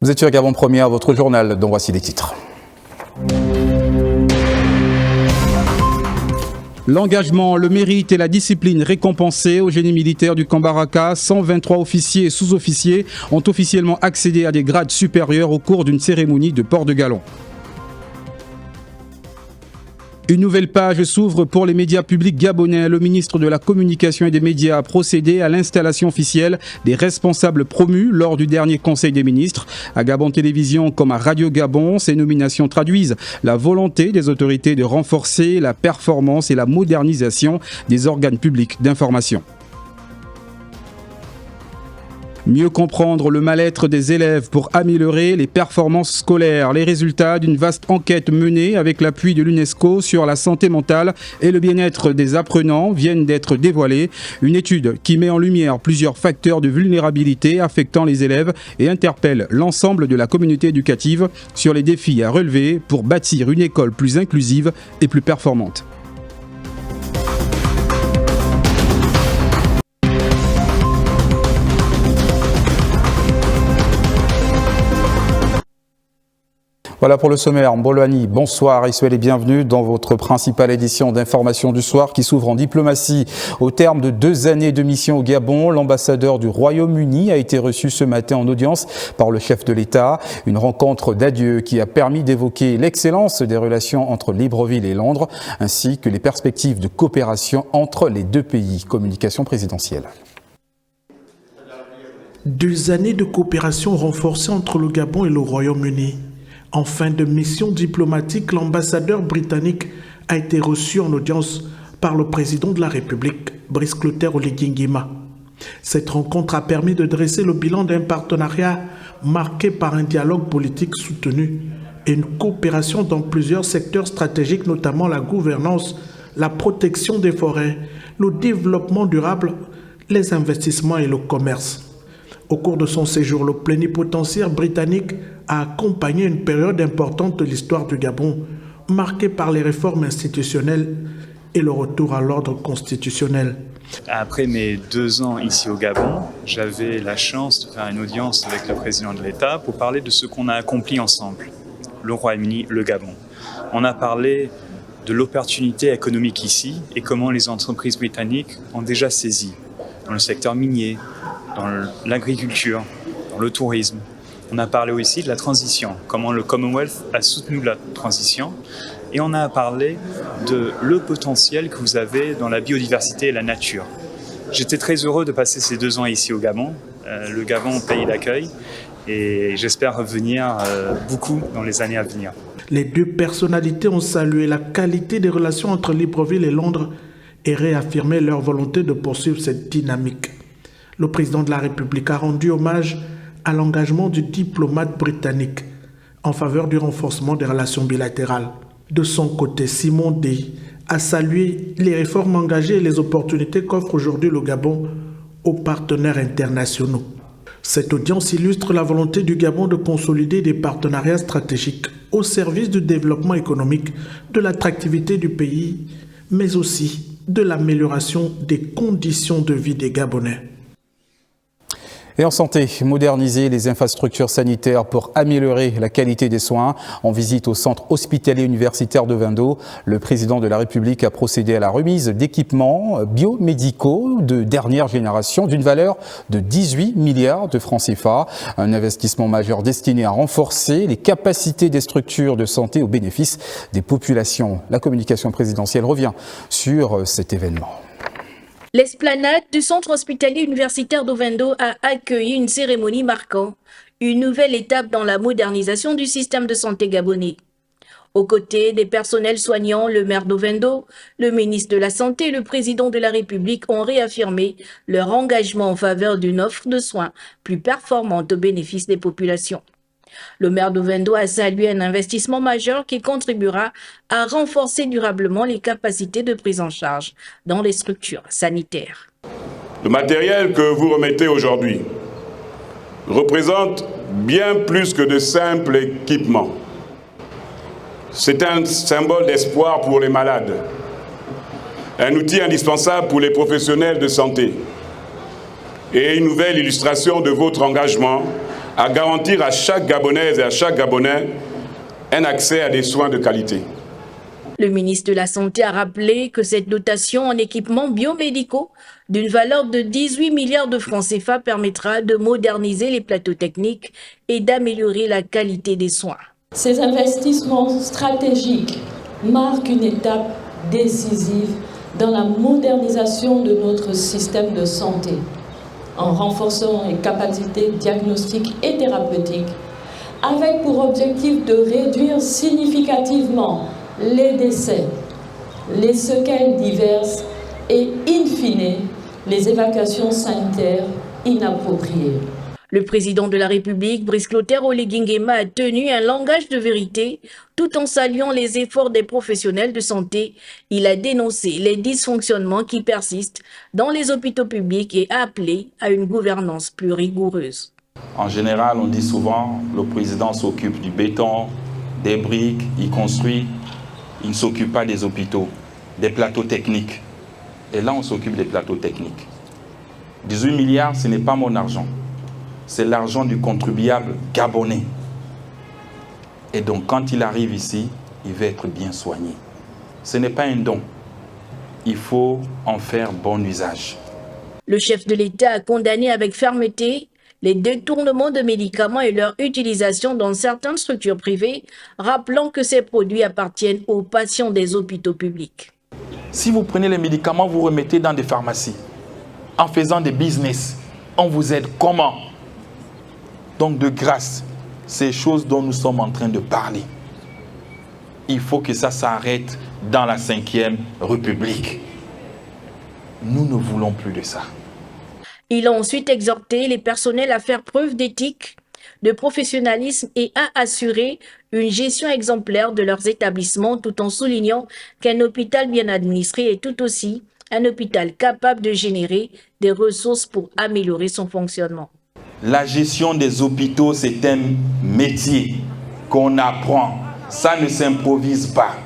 Vous êtes sur Gabon Première, votre journal, dont voici les titres. L'engagement, le mérite et la discipline récompensés au génie militaire du camp Baraka, 123 officiers et sous-officiers ont officiellement accédé à des grades supérieurs au cours d'une cérémonie de port de galon. Une nouvelle page s'ouvre pour les médias publics gabonais. Le ministre de la Communication et des Médias a procédé à l'installation officielle des responsables promus lors du dernier Conseil des ministres. À Gabon Télévision comme à Radio Gabon, ces nominations traduisent la volonté des autorités de renforcer la performance et la modernisation des organes publics d'information. Mieux comprendre le mal-être des élèves pour améliorer les performances scolaires. Les résultats d'une vaste enquête menée avec l'appui de l'UNESCO sur la santé mentale et le bien-être des apprenants viennent d'être dévoilés. Une étude qui met en lumière plusieurs facteurs de vulnérabilité affectant les élèves et interpelle l'ensemble de la communauté éducative sur les défis à relever pour bâtir une école plus inclusive et plus performante. Voilà pour le sommaire. Mbolani, bonsoir et soyez les bienvenus dans votre principale édition d'information du soir qui s'ouvre en diplomatie. Au terme de 2 années de mission au Gabon, l'ambassadeur du Royaume-Uni a été reçu ce matin en audience par le chef de l'État. Une rencontre d'adieu qui a permis d'évoquer l'excellence des relations entre Libreville et Londres, ainsi que les perspectives de coopération entre les 2 pays. Communication présidentielle. 2 années de coopération renforcée entre le Gabon et le Royaume-Uni. En fin de mission diplomatique, l'ambassadeur britannique a été reçu en audience par le président de la République, Brice Clotaire Oligui Nguema. Cette rencontre a permis de dresser le bilan d'un partenariat marqué par un dialogue politique soutenu et une coopération dans plusieurs secteurs stratégiques, notamment la gouvernance, la protection des forêts, le développement durable, les investissements et le commerce. Au cours de son séjour, le plénipotentiaire britannique a accompagné une période importante de l'histoire du Gabon, marquée par les réformes institutionnelles et le retour à l'ordre constitutionnel. Après mes 2 ans ici au Gabon, j'avais la chance de faire une audience avec le président de l'État pour parler de ce qu'on a accompli ensemble, le Royaume-Uni, le Gabon. On a parlé de l'opportunité économique ici et comment les entreprises britanniques ont déjà saisi dans le secteur minier, dans l'agriculture, dans le tourisme. On a parlé aussi de la transition, comment le Commonwealth a soutenu la transition. Et on a parlé de le potentiel que vous avez dans la biodiversité et la nature. J'étais très heureux de passer ces 2 ans ici au Gabon. Le Gabon, pays d'accueil, et j'espère revenir beaucoup dans les années à venir. Les 2 personnalités ont salué la qualité des relations entre Libreville et Londres et réaffirmé leur volonté de poursuivre cette dynamique. Le président de la République a rendu hommage à l'engagement du diplomate britannique en faveur du renforcement des relations bilatérales. De son côté, Simon Dey a salué les réformes engagées et les opportunités qu'offre aujourd'hui le Gabon aux partenaires internationaux. Cette audience illustre la volonté du Gabon de consolider des partenariats stratégiques au service du développement économique, de l'attractivité du pays, mais aussi de l'amélioration des conditions de vie des Gabonais. Et en santé, moderniser les infrastructures sanitaires pour améliorer la qualité des soins. En visite au centre hospitalier universitaire de Vendo, le président de la République a procédé à la remise d'équipements biomédicaux de dernière génération d'une valeur de 18 milliards de francs CFA. Un investissement majeur destiné à renforcer les capacités des structures de santé au bénéfice des populations. La communication présidentielle revient sur cet événement. L'esplanade du centre hospitalier universitaire d'Ovendo a accueilli une cérémonie marquant une nouvelle étape dans la modernisation du système de santé gabonais. Aux côtés des personnels soignants, le maire d'Ovendo, le ministre de la Santé et le président de la République ont réaffirmé leur engagement en faveur d'une offre de soins plus performante au bénéfice des populations. Le maire d'Ovendo a salué un investissement majeur qui contribuera à renforcer durablement les capacités de prise en charge dans les structures sanitaires. Le matériel que vous remettez aujourd'hui représente bien plus que de simples équipements. C'est un symbole d'espoir pour les malades, un outil indispensable pour les professionnels de santé et une nouvelle illustration de votre engagement à garantir à chaque Gabonaise et à chaque Gabonais un accès à des soins de qualité. Le ministre de la Santé a rappelé que cette dotation en équipements biomédicaux d'une valeur de 18 milliards de francs CFA permettra de moderniser les plateaux techniques et d'améliorer la qualité des soins. Ces investissements stratégiques marquent une étape décisive dans la modernisation de notre système de santé, en renforçant les capacités diagnostiques et thérapeutiques, avec pour objectif de réduire significativement les décès, les séquelles diverses et, in fine, les évacuations sanitaires inappropriées. Le président de la République, Brice Clotaire Oligui Nguema, a tenu un langage de vérité tout en saluant les efforts des professionnels de santé. Il a dénoncé les dysfonctionnements qui persistent dans les hôpitaux publics et a appelé à une gouvernance plus rigoureuse. En général, on dit souvent que le président s'occupe du béton, des briques, il construit. Il ne s'occupe pas des hôpitaux, des plateaux techniques. Et là, on s'occupe des plateaux techniques. 18 milliards, ce n'est pas mon argent. C'est l'argent du contribuable gabonais. Et donc, quand il arrive ici, il va être bien soigné. Ce n'est pas un don. Il faut en faire bon usage. Le chef de l'État a condamné avec fermeté les détournements de médicaments et leur utilisation dans certaines structures privées, rappelant que ces produits appartiennent aux patients des hôpitaux publics. Si vous prenez les médicaments, vous remettez dans des pharmacies, en faisant des business, on vous aide comment? Donc de grâce, ces choses dont nous sommes en train de parler, il faut que ça s'arrête dans la 5e République. Nous ne voulons plus de ça. Il a ensuite exhorté les personnels à faire preuve d'éthique, de professionnalisme et à assurer une gestion exemplaire de leurs établissements tout en soulignant qu'un hôpital bien administré est tout aussi un hôpital capable de générer des ressources pour améliorer son fonctionnement. La gestion des hôpitaux, c'est un métier qu'on apprend. Ça ne s'improvise pas.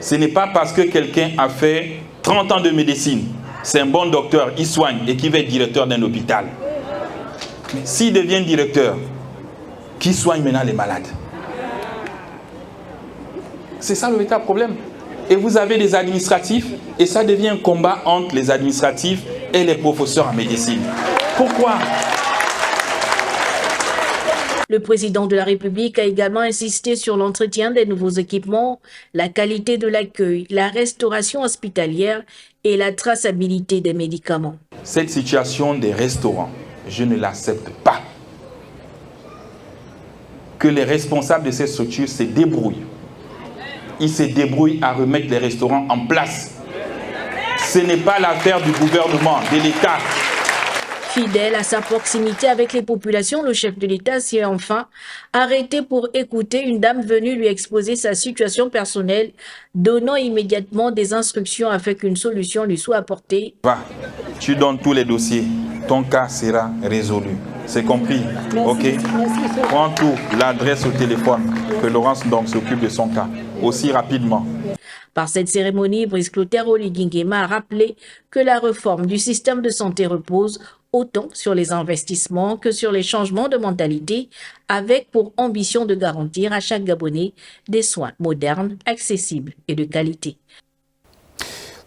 Ce n'est pas parce que quelqu'un a fait 30 ans de médecine, c'est un bon docteur, il soigne et qui va être directeur d'un hôpital. S'il devient directeur, qui soigne maintenant les malades? C'est ça le véritable problème. Et vous avez des administratifs et ça devient un combat entre les administratifs et les professeurs en médecine. Pourquoi? Le président de la République a également insisté sur l'entretien des nouveaux équipements, la qualité de l'accueil, la restauration hospitalière et la traçabilité des médicaments. Cette situation des restaurants, je ne l'accepte pas. Que les responsables de ces structures se débrouillent. Ils se débrouillent à remettre les restaurants en place. Ce n'est pas l'affaire du gouvernement, de l'État. Fidèle à sa proximité avec les populations, le chef de l'État s'y est enfin arrêté pour écouter une dame venue lui exposer sa situation personnelle, donnant immédiatement des instructions afin qu'une solution lui soit apportée. Va, tu donnes tous les dossiers, ton cas sera résolu. C'est compris? Merci, ok? merci. Prends tout, l'adresse au téléphone, que Laurence donc s'occupe de son cas, aussi rapidement. Par cette cérémonie, Brice Clotaire Oligui Nguema a rappelé que la réforme du système de santé repose autant sur les investissements que sur les changements de mentalité, avec pour ambition de garantir à chaque Gabonais des soins modernes, accessibles et de qualité.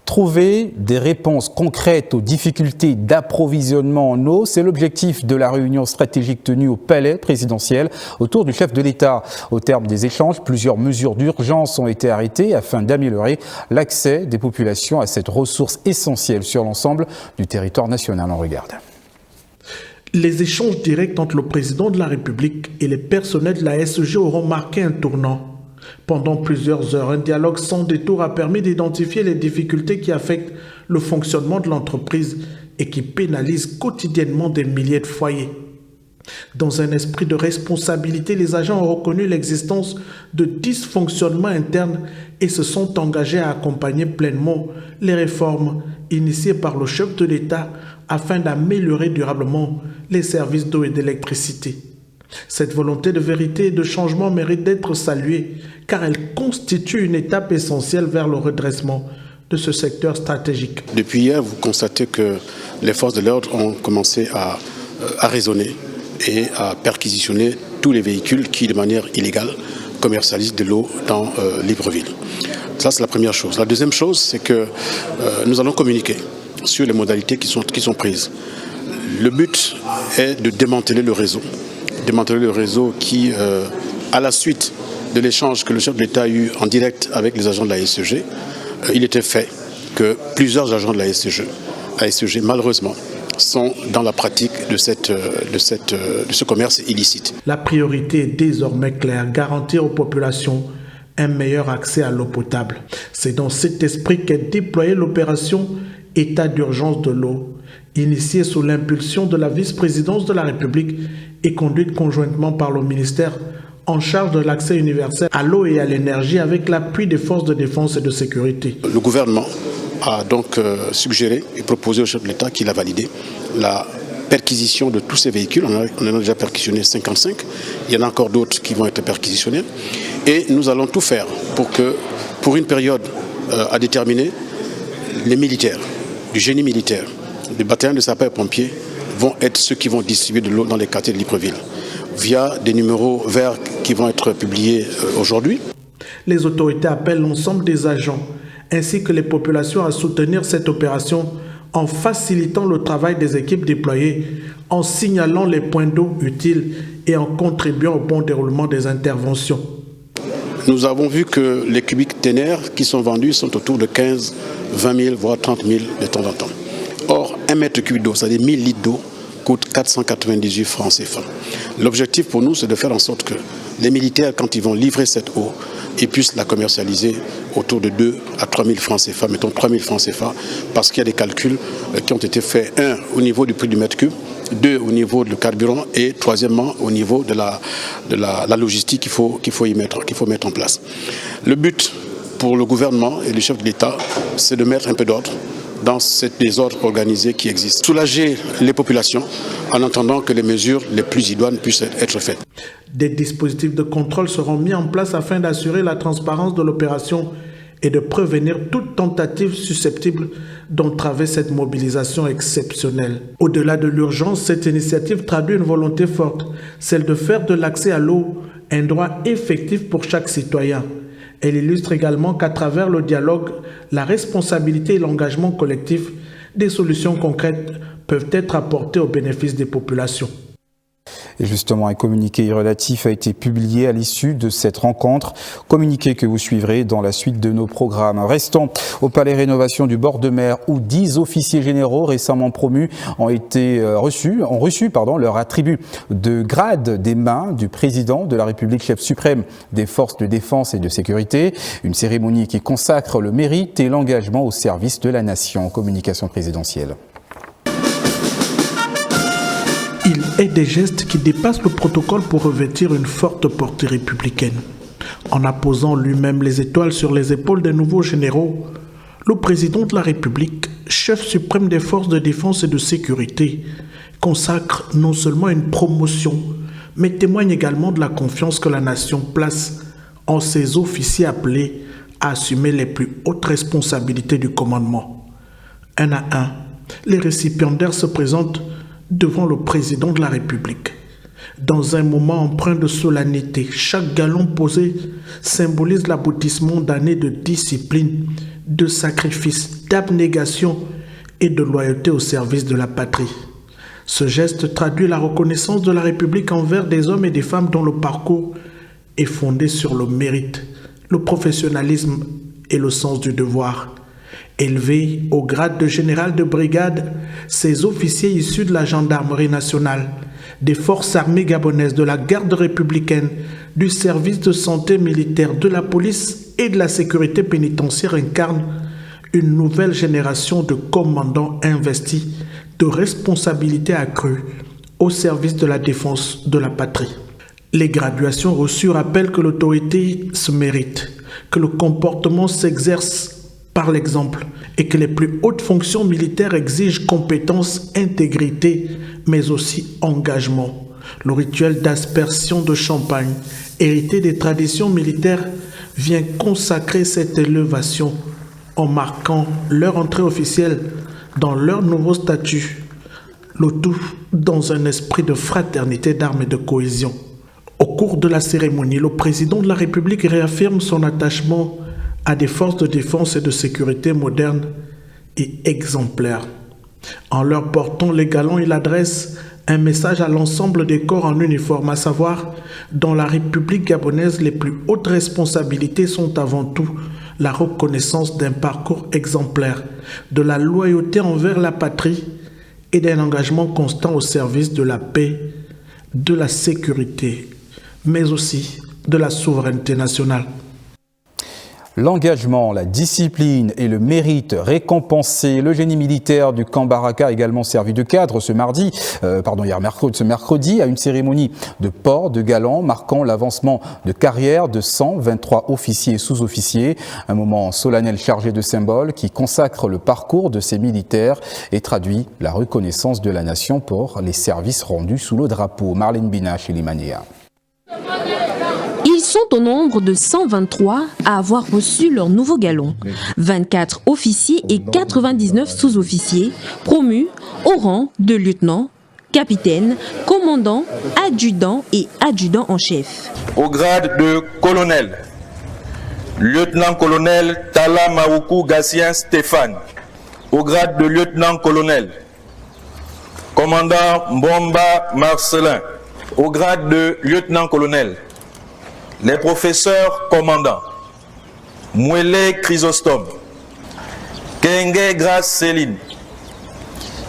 Trouver des réponses concrètes aux difficultés d'approvisionnement en eau, c'est l'objectif de la réunion stratégique tenue au palais présidentiel autour du chef de l'État. Au terme des échanges, plusieurs mesures d'urgence ont été arrêtées afin d'améliorer l'accès des populations à cette ressource essentielle sur l'ensemble du territoire national. On regarde. Les échanges directs entre le président de la République et les personnels de la SEG auront marqué un tournant. Pendant plusieurs heures, un dialogue sans détour a permis d'identifier les difficultés qui affectent le fonctionnement de l'entreprise et qui pénalisent quotidiennement des milliers de foyers. Dans un esprit de responsabilité, les agents ont reconnu l'existence de dysfonctionnements internes et se sont engagés à accompagner pleinement les réformes initiées par le chef de l'État afin d'améliorer durablement les services d'eau et d'électricité. Cette volonté de vérité et de changement mérite d'être saluée car elle constitue une étape essentielle vers le redressement de ce secteur stratégique. Depuis hier, vous constatez que les forces de l'ordre ont commencé à raisonner et à perquisitionner tous les véhicules qui, de manière illégale, commercialisent de l'eau dans Libreville. Ça, c'est la première chose. La deuxième chose, c'est que nous allons communiquer sur les modalités qui sont prises. Le but est de démanteler le réseau. Démanteler le réseau qui, à la suite de l'échange que le chef de l'État a eu en direct avec les agents de la SEG, il était fait que plusieurs agents de la SEG, malheureusement, sont dans la pratique de ce commerce illicite. La priorité est désormais claire, garantir aux populations un meilleur accès à l'eau potable. C'est dans cet esprit qu'est déployée l'opération État d'urgence de l'eau, initiée sous l'impulsion de la vice-présidence de la République et conduite conjointement par le ministère en charge de l'accès universel à l'eau et à l'énergie avec l'appui des forces de défense et de sécurité. Le gouvernement a donc suggéré et proposé au chef de l'État, qui l'a validé, la perquisition de tous ces véhicules. On en a déjà perquisitionné 55. Il y en a encore d'autres qui vont être perquisitionnés. Et nous allons tout faire pour que, pour une période à déterminer, les militaires, du génie militaire, des bataillons de sapeurs-pompiers vont être ceux qui vont distribuer de l'eau dans les quartiers de Libreville, via des numéros verts qui vont être publiés aujourd'hui. Les autorités appellent l'ensemble des agents ainsi que les populations à soutenir cette opération en facilitant le travail des équipes déployées, en signalant les points d'eau utiles et en contribuant au bon déroulement des interventions. Nous avons vu que les cubiques ténaires qui sont vendus sont autour de 15, 20 000, voire 30 000 de temps en temps. Or, 1 mètre cube d'eau, c'est-à-dire 1000 litres d'eau, coûte 498 francs CFA. L'objectif pour nous, c'est de faire en sorte que les militaires, quand ils vont livrer cette eau, ils puissent la commercialiser autour de 2 à 3 000 francs CFA, mettons 3 000 francs CFA, parce qu'il y a des calculs qui ont été faits, 1, au niveau du prix du mètre cube, 2, au niveau du carburant, et troisièmement, au niveau de la logistique qu'il faut mettre en place. Le but pour le gouvernement et le chef de l'État, c'est de mettre un peu d'ordre dans ce désordre organisé qui existe. Soulager les populations en attendant que les mesures les plus idoines puissent être faites. Des dispositifs de contrôle seront mis en place afin d'assurer la transparence de l'opération et de prévenir toute tentative susceptible d'entraver cette mobilisation exceptionnelle. Au-delà de l'urgence, cette initiative traduit une volonté forte, celle de faire de l'accès à l'eau un droit effectif pour chaque citoyen. Elle illustre également qu'à travers le dialogue, la responsabilité et l'engagement collectif, des solutions concrètes peuvent être apportées au bénéfice des populations. Et justement, un communiqué relatif a été publié à l'issue de cette rencontre, communiqué que vous suivrez dans la suite de nos programmes. Restons au Palais Rénovation du bord de mer où 10 officiers généraux récemment promus ont reçu leur attribut de grade des mains du président de la République, chef suprême des forces de défense et de sécurité. Une cérémonie qui consacre le mérite et l'engagement au service de la nation. Communication présidentielle. Il est des gestes qui dépassent le protocole pour revêtir une forte portée républicaine. En apposant lui-même les étoiles sur les épaules des nouveaux généraux, le président de la République, chef suprême des forces de défense et de sécurité, consacre non seulement une promotion, mais témoigne également de la confiance que la nation place en ses officiers appelés à assumer les plus hautes responsabilités du commandement. Un à un, les récipiendaires se présentent devant le président de la République. Dans un moment empreint de solennité, chaque galon posé symbolise l'aboutissement d'années de discipline, de sacrifice, d'abnégation et de loyauté au service de la patrie. Ce geste traduit la reconnaissance de la République envers des hommes et des femmes dont le parcours est fondé sur le mérite, le professionnalisme et le sens du devoir. Élevés au grade de général de brigade, ces officiers issus de la gendarmerie nationale, des forces armées gabonaises, de la garde républicaine, du service de santé militaire, de la police et de la sécurité pénitentiaire incarnent une nouvelle génération de commandants investis de responsabilités accrues au service de la défense de la patrie. Les graduations reçues rappellent que l'autorité se mérite, que le comportement s'exerce par l'exemple et que les plus hautes fonctions militaires exigent compétence, intégrité, mais aussi engagement. Le rituel d'aspersion de champagne, hérité des traditions militaires, vient consacrer cette élévation en marquant leur entrée officielle dans leur nouveau statut. Le tout dans un esprit de fraternité, d'armes et de cohésion. Au cours de la cérémonie, le président de la République réaffirme son attachement à des forces de défense et de sécurité modernes et exemplaires. En leur portant les galons, il adresse un message à l'ensemble des corps en uniforme, à savoir, dans la République gabonaise, les plus hautes responsabilités sont avant tout la reconnaissance d'un parcours exemplaire, de la loyauté envers la patrie et d'un engagement constant au service de la paix, de la sécurité, mais aussi de la souveraineté nationale. L'engagement, la discipline et le mérite récompensés. Le génie militaire du camp Baraka a également servi de cadre ce mercredi à une cérémonie de port de galon marquant l'avancement de carrière de 123 officiers et sous-officiers. Un moment solennel chargé de symboles qui consacre le parcours de ces militaires et traduit la reconnaissance de la nation pour les services rendus sous le drapeau. Marlène Binache et Limania. Ils sont au nombre de 123 à avoir reçu leur nouveau galon. 24 officiers et 99 sous-officiers promus au rang de lieutenant, capitaine, commandant, adjudant et adjudant en chef. Au grade de colonel, lieutenant-colonel Tala Maoukou Gassien Stéphane. Au grade de lieutenant-colonel, commandant Mbomba Marcelin. Au grade de lieutenant-colonel, les professeurs commandants Mouélé Chrysostome, Kenge Grace Céline,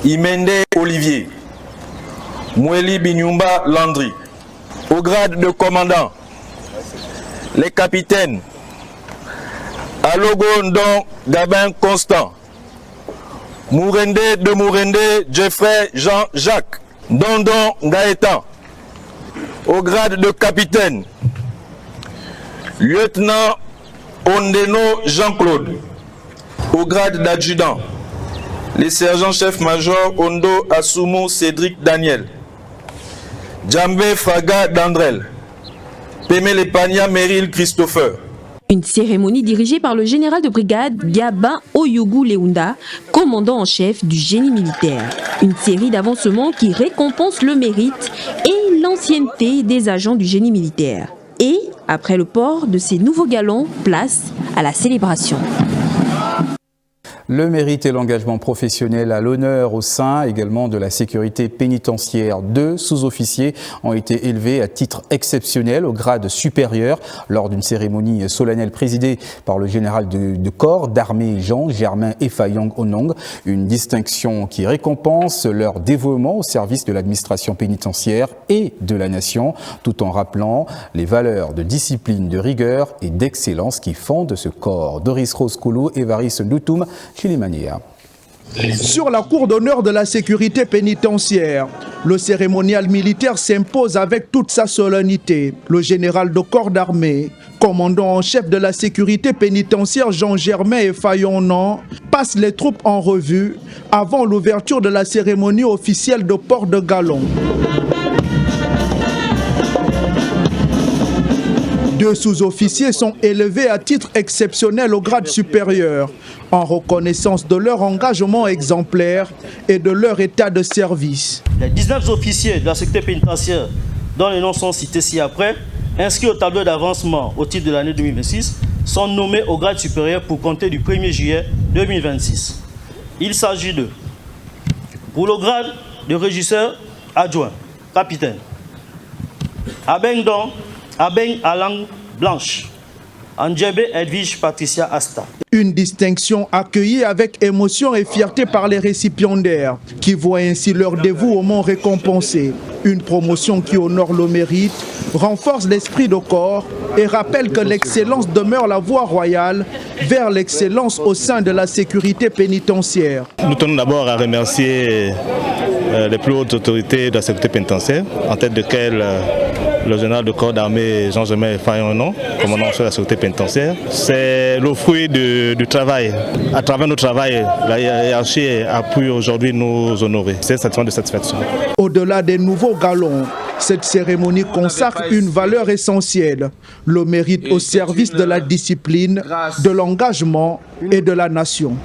Imende Olivier, Moueli Binyumba Landry. Au grade de commandant, les capitaines Alogo Ndon Gabin Constant, Mourende de Mourende Jeffrey Jean-Jacques, Dondon Gaëtan. Au grade de capitaine, lieutenant Ondeno Jean-Claude. Au grade d'adjudant, les sergents-chefs-majors Ondo Asumu Cédric Daniel, Djambé Faga Dandrel, Pemele Pania Meryl Christopher. Une cérémonie dirigée par le général de brigade Gaba Oyougou Leunda, commandant en chef du génie militaire. Une série d'avancements qui récompense le mérite et l'ancienneté des agents du génie militaire. Et, après le port de ces nouveaux galons, place à la célébration. Le mérite et l'engagement professionnel à l'honneur au sein également de la sécurité pénitentiaire. 2 sous-officiers ont été élevés à titre exceptionnel au grade supérieur lors d'une cérémonie solennelle présidée par le général de corps d'armée Jean-Germain Efayong Onong. Une distinction qui récompense leur dévouement au service de l'administration pénitentiaire et de la nation, tout en rappelant les valeurs de discipline, de rigueur et d'excellence qui fondent ce corps. Doris Rose Koulou, Évariste Ndoutoum, Chilimania. Sur la cour d'honneur de la sécurité pénitentiaire, le cérémonial militaire s'impose avec toute sa solennité. Le général de corps d'armée, commandant en chef de la sécurité pénitentiaire Jean-Germain Efayong passe les troupes en revue avant l'ouverture de la cérémonie officielle de port de galon. 2 sous-officiers sont élevés à titre exceptionnel au grade supérieur, en reconnaissance de leur engagement exemplaire et de leur état de service. Les 19 officiers de la sécurité pénitentiaire, dont les noms sont cités ci-après, inscrits au tableau d'avancement au titre de l'année 2026, sont nommés au grade supérieur pour compter du 1er juillet 2026. Il s'agit de, pour le grade de régisseur adjoint, capitaine, Abeng Alang Blanche, Andjebe Edwige Patricia Asta. Une distinction accueillie avec émotion et fierté par les récipiendaires, qui voient ainsi leur dévouement récompensé. Une promotion qui honore le mérite, renforce l'esprit de corps et rappelle que l'excellence demeure la voie royale vers l'excellence au sein de la sécurité pénitentiaire. Nous tenons d'abord à remercier les plus hautes autorités de la sécurité pénitentiaire, en tête de quelle le général de corps d'armée Jean-Germain Efayong, commandant de la sécurité pénitentiaire. C'est le fruit du travail. À travers notre travail, la hiérarchie a pu aujourd'hui nous honorer. C'est un sentiment de satisfaction. Au-delà des nouveaux galons, cette cérémonie consacre une valeur essentielle, le mérite au service de la discipline, de l'engagement et de la nation.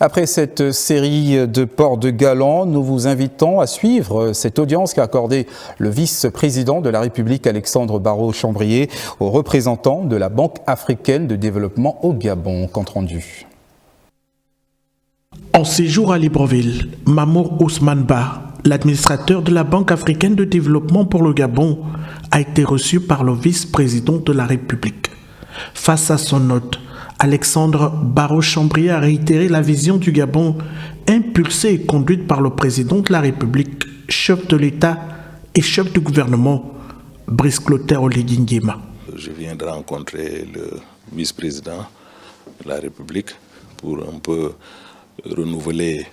Après cette série de ports de galant, nous vous invitons à suivre cette audience qu'a accordée le vice-président de la République, Alexandre Barraud-Chambrier, aux représentants de la Banque africaine de développement au Gabon. Compte rendu. En séjour à Libreville, Mamour Ousmane Ba, l'administrateur de la Banque africaine de développement pour le Gabon, a été reçu par le vice-président de la République. Face à son hôte, Alexandre Barraud-Chambrier a réitéré la vision du Gabon impulsée et conduite par le président de la République, chef de l'État et chef du gouvernement, Brice Clotaire Oligui Nguema. Je viens de rencontrer le vice-président de la République pour un peu renouveler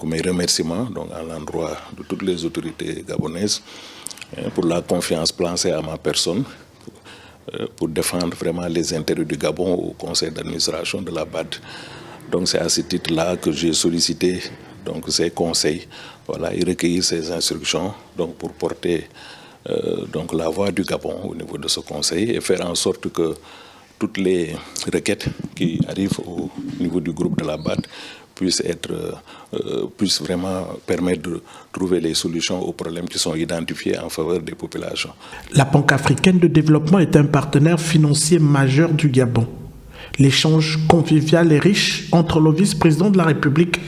mes remerciements à l'endroit de toutes les autorités gabonaises pour la confiance placée à ma personne, pour défendre vraiment les intérêts du Gabon au conseil d'administration de la BAD. Donc c'est à ce titre-là que j'ai sollicité ces conseils, et recueillir ces instructions pour porter la voix du Gabon au niveau de ce conseil et faire en sorte que toutes les requêtes qui arrivent au niveau du groupe de la BAD puissent vraiment permettre de trouver les solutions aux problèmes qui sont identifiés en faveur des populations. La Banque africaine de développement est un partenaire financier majeur du Gabon. L'échange convivial et riche entre le vice-président de la République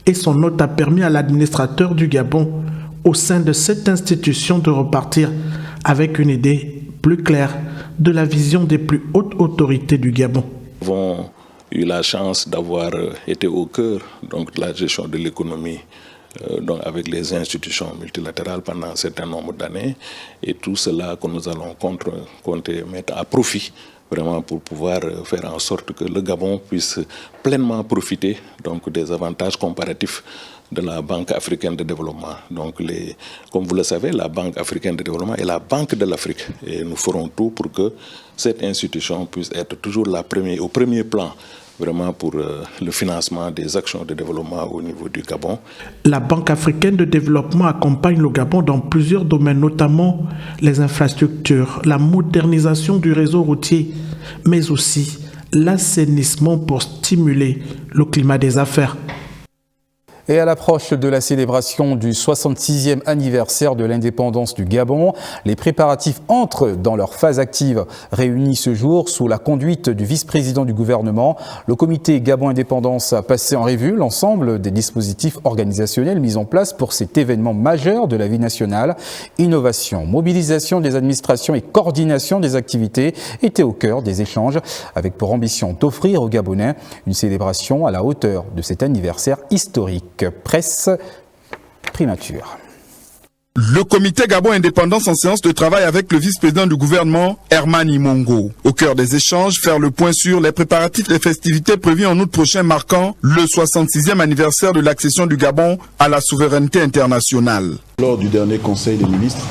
et son hôte a permis à l'administrateur du Gabon, au sein de cette institution, de repartir avec une idée plus claire de la vision des plus hautes autorités du Gabon. Nous avons eu la chance d'avoir été au cœur de la gestion de l'économie avec les institutions multilatérales pendant un certain nombre d'années, et tout cela que nous allons compter mettre à profit vraiment pour pouvoir faire en sorte que le Gabon puisse pleinement profiter des avantages comparatifs de la Banque africaine de développement. Comme vous le savez, la Banque africaine de développement est la banque de l'Afrique, et nous ferons tout pour que cette institution puisse être toujours au premier plan vraiment pour le financement des actions de développement au niveau du Gabon. La Banque africaine de développement accompagne le Gabon dans plusieurs domaines, notamment les infrastructures, la modernisation du réseau routier, mais aussi l'assainissement pour stimuler le climat des affaires. Et à l'approche de la célébration du 66e anniversaire de l'indépendance du Gabon, les préparatifs entrent dans leur phase active. Réunis ce jour sous la conduite du vice-président du gouvernement, le comité Gabon Indépendance a passé en revue l'ensemble des dispositifs organisationnels mis en place pour cet événement majeur de la vie nationale. Innovation, mobilisation des administrations et coordination des activités étaient au cœur des échanges, avec pour ambition d'offrir aux Gabonais une célébration à la hauteur de cet anniversaire historique. Presse primature. Le comité Gabon Indépendance en séance de travail avec le vice-président du gouvernement, Herman Imongo. Au cœur des échanges, faire le point sur les préparatifs des festivités prévues en août prochain marquant le 66e anniversaire de l'accession du Gabon à la souveraineté internationale. Lors du dernier conseil des ministres,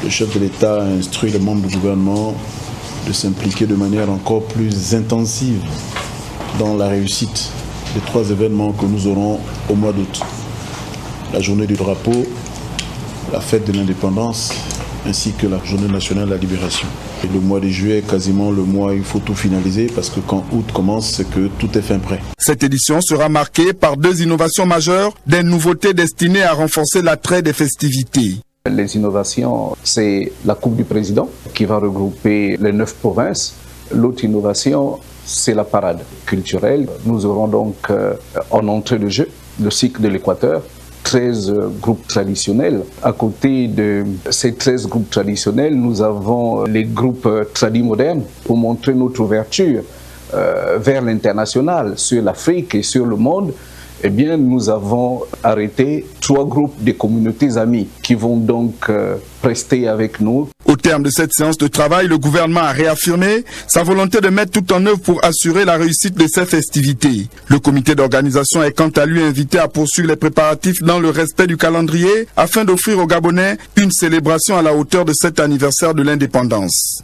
le chef de l'État a instruit les membres du gouvernement de s'impliquer de manière encore plus intensive dans la réussite des 3 événements que nous aurons au mois d'août. La journée du drapeau, la fête de l'indépendance, ainsi que la journée nationale de la libération. Et le mois de juillet est quasiment le mois où il faut tout finaliser, parce que quand août commence, c'est que tout est fin prêt. Cette édition sera marquée par 2 innovations majeures, des nouveautés destinées à renforcer l'attrait des festivités. Les innovations, c'est la Coupe du Président, qui va regrouper les 9 provinces. L'autre innovation, c'est la parade culturelle. Nous aurons donc en entrée de jeu le cycle de l'Équateur, 13 groupes traditionnels. À côté de ces 13 groupes traditionnels, nous avons les groupes tradimodernes pour montrer notre ouverture vers l'international, sur l'Afrique et sur le monde. Eh bien, nous avons arrêté 3 groupes de communautés amies qui vont donc rester avec nous. Au terme de cette séance de travail, le gouvernement a réaffirmé sa volonté de mettre tout en œuvre pour assurer la réussite de ces festivités. Le comité d'organisation est quant à lui invité à poursuivre les préparatifs dans le respect du calendrier afin d'offrir aux Gabonais une célébration à la hauteur de cet anniversaire de l'indépendance.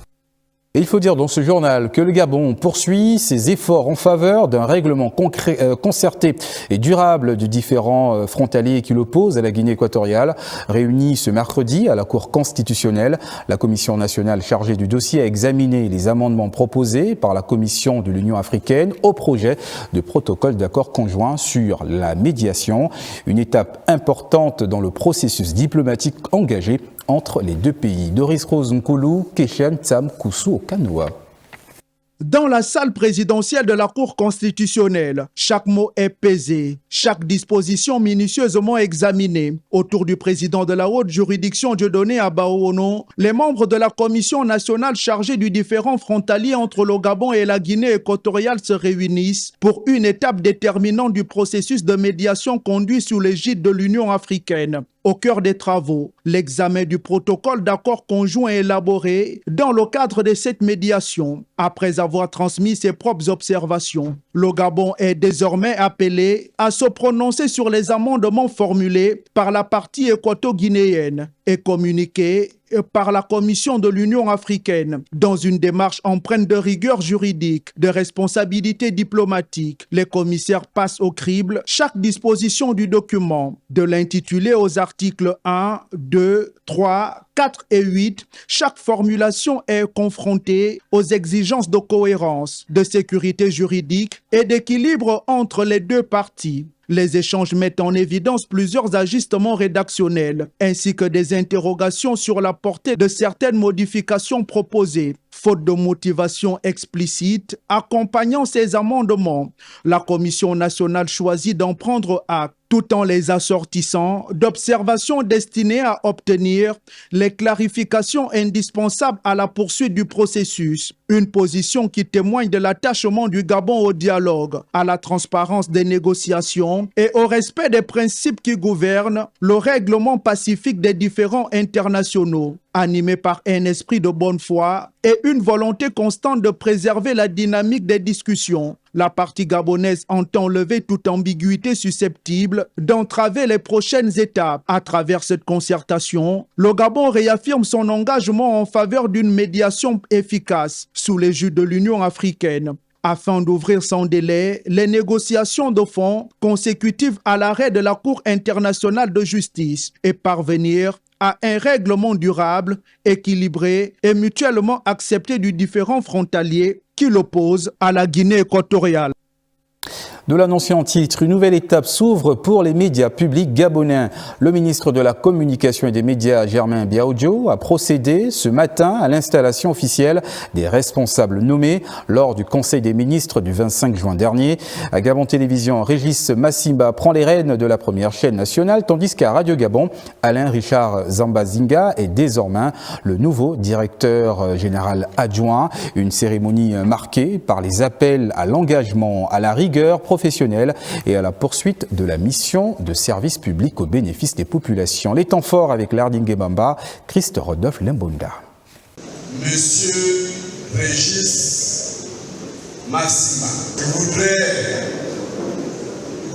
Et il faut dire dans ce journal que le Gabon poursuit ses efforts en faveur d'un règlement concerté et durable du différend frontalier qui l'oppose à la Guinée équatoriale. Réunie ce mercredi à la Cour constitutionnelle, la Commission nationale chargée du dossier a examiné les amendements proposés par la Commission de l'Union africaine au projet de protocole d'accord conjoint sur la médiation, une étape importante dans le processus diplomatique engagé entre les deux pays. Doris Rose Nkulu, Keshan Tsam Koussou Okanoa. Dans la salle présidentielle de la Cour constitutionnelle, chaque mot est pesé, chaque disposition minutieusement examinée. Autour du président de la haute juridiction Dieudonné Abaono, les membres de la commission nationale chargée du différend frontalier entre le Gabon et la Guinée équatoriale se réunissent pour une étape déterminante du processus de médiation conduit sous l'égide de l'Union africaine. Au cœur des travaux, l'examen du protocole d'accord conjoint élaboré dans le cadre de cette médiation. Après avoir transmis ses propres observations, le Gabon est désormais appelé à se prononcer sur les amendements formulés par la partie équato-guinéenne et communiqués par la Commission de l'Union africaine. Dans une démarche empreinte de rigueur juridique, de responsabilité diplomatique, les commissaires passent au crible chaque disposition du document, de l'intitulé aux articles 1, 2, 3, 4 et 8. Chaque formulation est confrontée aux exigences de cohérence, de sécurité juridique et d'équilibre entre les deux parties. Les échanges mettent en évidence plusieurs ajustements rédactionnels, ainsi que des interrogations sur la portée de certaines modifications proposées. Faute de motivation explicite accompagnant ces amendements, la Commission nationale choisit d'en prendre acte, tout en les assortissant d'observations destinées à obtenir les clarifications indispensables à la poursuite du processus. Une position qui témoigne de l'attachement du Gabon au dialogue, à la transparence des négociations et au respect des principes qui gouvernent le règlement pacifique des différends internationaux. Animé par un esprit de bonne foi et une volonté constante de préserver la dynamique des discussions, la partie gabonaise entend lever toute ambiguïté susceptible d'entraver les prochaines étapes. À travers cette concertation, le Gabon réaffirme son engagement en faveur d'une médiation efficace sous l'égide de l'Union africaine, afin d'ouvrir sans délai les négociations de fond consécutives à l'arrêt de la Cour internationale de justice et parvenir à un règlement durable, équilibré et mutuellement accepté du différend frontalier qui l'oppose à la Guinée équatoriale. De l'annoncé en titre, une nouvelle étape s'ouvre pour les médias publics gabonais. Le ministre de la Communication et des Médias, Germain Biaoudjo, a procédé ce matin à l'installation officielle des responsables nommés lors du Conseil des ministres du 25 juin dernier. À Gabon Télévision, Régis Massimba prend les rênes de la première chaîne nationale, tandis qu'à Radio Gabon, Alain Richard Zambazinga est désormais le nouveau directeur général adjoint. Une cérémonie marquée par les appels à l'engagement, à la rigueur professionnelle et à la poursuite de la mission de service public au bénéfice des populations. Les temps forts avec Lardingue Bamba, Christ Rodolphe Lembonda. Monsieur Régis Massima, je voudrais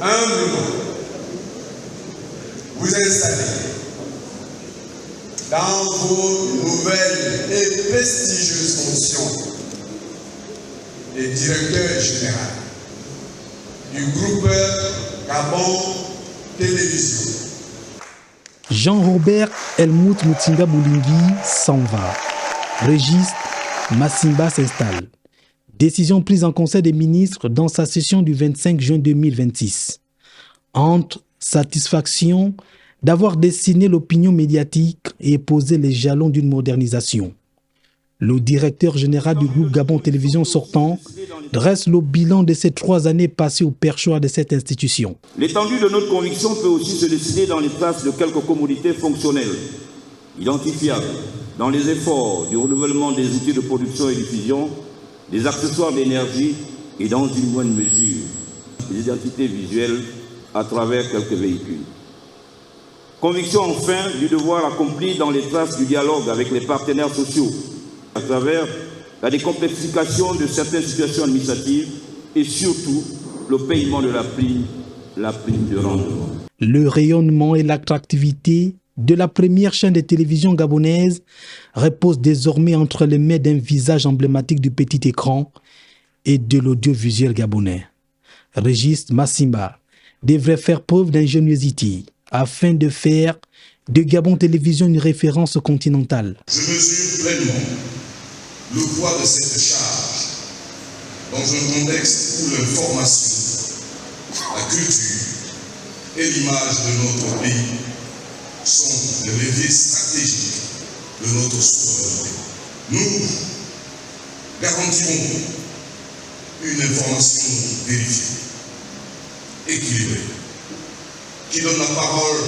humblement vous installer dans vos nouvelles et prestigieuses fonctions de directeur général du groupe Gabon Télévision. Jean-Robert Helmut Mutinga Boulingui s'en va. Régis Massimba s'installe. Décision prise en Conseil des ministres dans sa session du 25 juin 2026. Entre satisfaction d'avoir dessiné l'opinion médiatique et posé les jalons d'une modernisation. Le directeur général du groupe Gabon Télévision sortant dresse le bilan de ces 3 années passées au perchoir de cette institution. L'étendue de notre conviction peut aussi se dessiner dans les traces de quelques commodités fonctionnelles, identifiables dans les efforts du renouvellement des outils de production et diffusion, des accessoires d'énergie et dans une moindre mesure, des identités visuelles à travers quelques véhicules. Conviction enfin du devoir accompli dans les traces du dialogue avec les partenaires sociaux, à travers la décomplexification de certaines situations administratives et surtout le paiement de la prime de rendement. Le rayonnement et l'attractivité de la première chaîne de télévision gabonaise repose désormais entre les mains d'un visage emblématique du petit écran et de l'audiovisuel gabonais. Régis Massimba devrait faire preuve d'ingéniosité afin de faire de Gabon Télévision une référence continentale. Je mesure pleinement le poids de cette charge dans un contexte où l'information, la culture et l'image de notre pays sont les leviers stratégiques de notre souveraineté. Nous garantirons une information vérifiée, équilibrée, qui donne la parole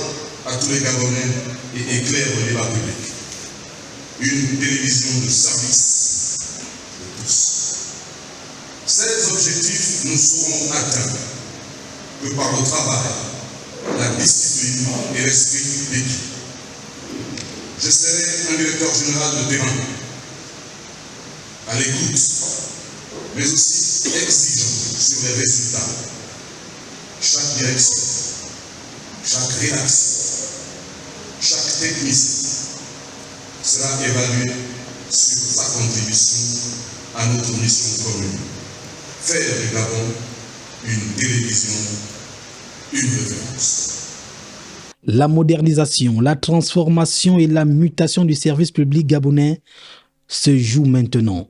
à tous les Gabonais et éclaire le débat public. Une télévision de service de tous. Ces objectifs ne seront atteints que par le travail, la discipline et l'esprit d'équipe. Je serai un directeur général de terrain, à l'écoute, mais aussi exigeant sur les résultats. Chaque direction, chaque rédaction, chaque technicien sera évalué sur sa contribution à notre mission commune. Faire du Gabon une télévision, une référence. La modernisation, la transformation et la mutation du service public gabonais se jouent maintenant.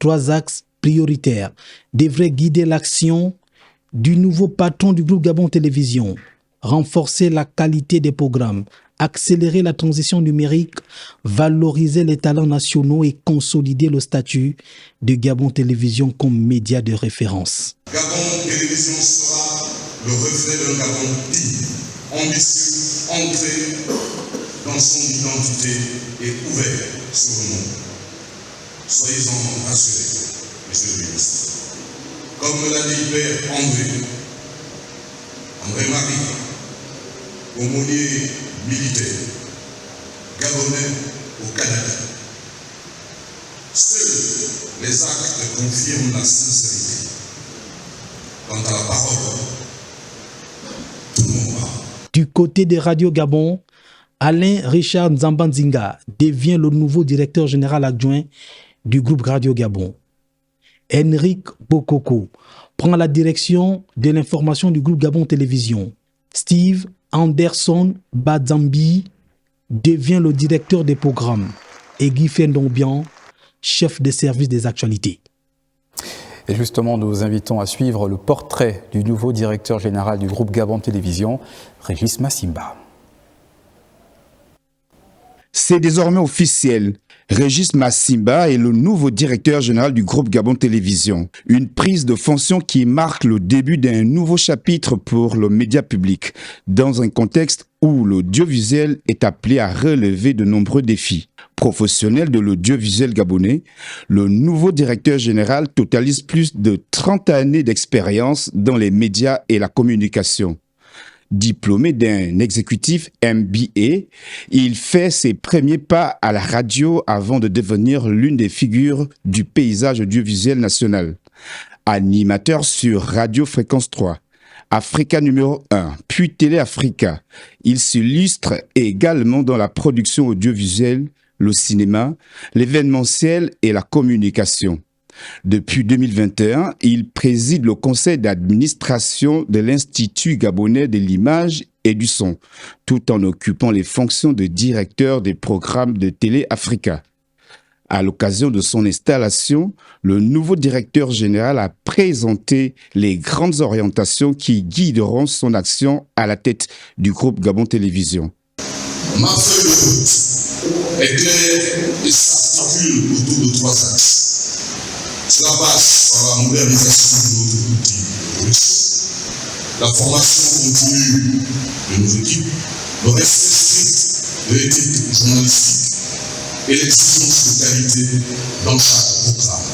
3 axes prioritaires devraient guider l'action du nouveau patron du groupe Gabon Télévision. Renforcer la qualité des programmes, accélérer la transition numérique, valoriser les talents nationaux et consolider le statut de Gabon Télévision comme média de référence. Gabon Télévision sera le reflet d'un Gabon digne, ambitieux, ancré dans son identité et ouvert sur le monde. Soyez-en rassurés, monsieur le ministre. Comme me l'a dit Père André-Marie, aumônier militaire, gabonais au Canada. Seuls les actes confirment la sincérité. Quant à la parole, tout le monde parle. Du côté des radios Gabon, Alain Richard Nzambanzinga devient le nouveau directeur général adjoint du groupe Radio Gabon. Henrik Bokoko prend la direction de l'information du groupe Gabon Télévision. Steve Anderson Badzambi devient le directeur des programmes et Guy Fendonbian, chef de service des actualités. Et justement, nous vous invitons à suivre le portrait du nouveau directeur général du groupe Gabon Télévision, Régis Massimba. C'est désormais officiel. Régis Massimba est le nouveau directeur général du groupe Gabon Télévision. Une prise de fonction qui marque le début d'un nouveau chapitre pour le média public, dans un contexte où l'audiovisuel est appelé à relever de nombreux défis. Professionnel de l'audiovisuel gabonais, le nouveau directeur général totalise plus de 30 années d'expérience dans les médias et la communication. Diplômé d'un exécutif MBA, il fait ses premiers pas à la radio avant de devenir l'une des figures du paysage audiovisuel national. Animateur sur Radio Fréquence 3, Africa numéro 1, puis Télé Africa, il s'illustre également dans la production audiovisuelle, le cinéma, l'événementiel et la communication. Depuis 2021, il préside le conseil d'administration de l'Institut gabonais de l'image et du son, tout en occupant les fonctions de directeur des programmes de Télé Africa. À l'occasion de son installation, le nouveau directeur général a présenté les grandes orientations qui guideront son action à la tête du groupe Gabon Télévision. Ma feuille de route est claire et s'articule autour de 3 axes. Cela passe par la modernisation de notre outil de production, la formation continue de nos équipes, le respect strict de l'éthique journalistique et l'exigence de qualité dans chaque programme.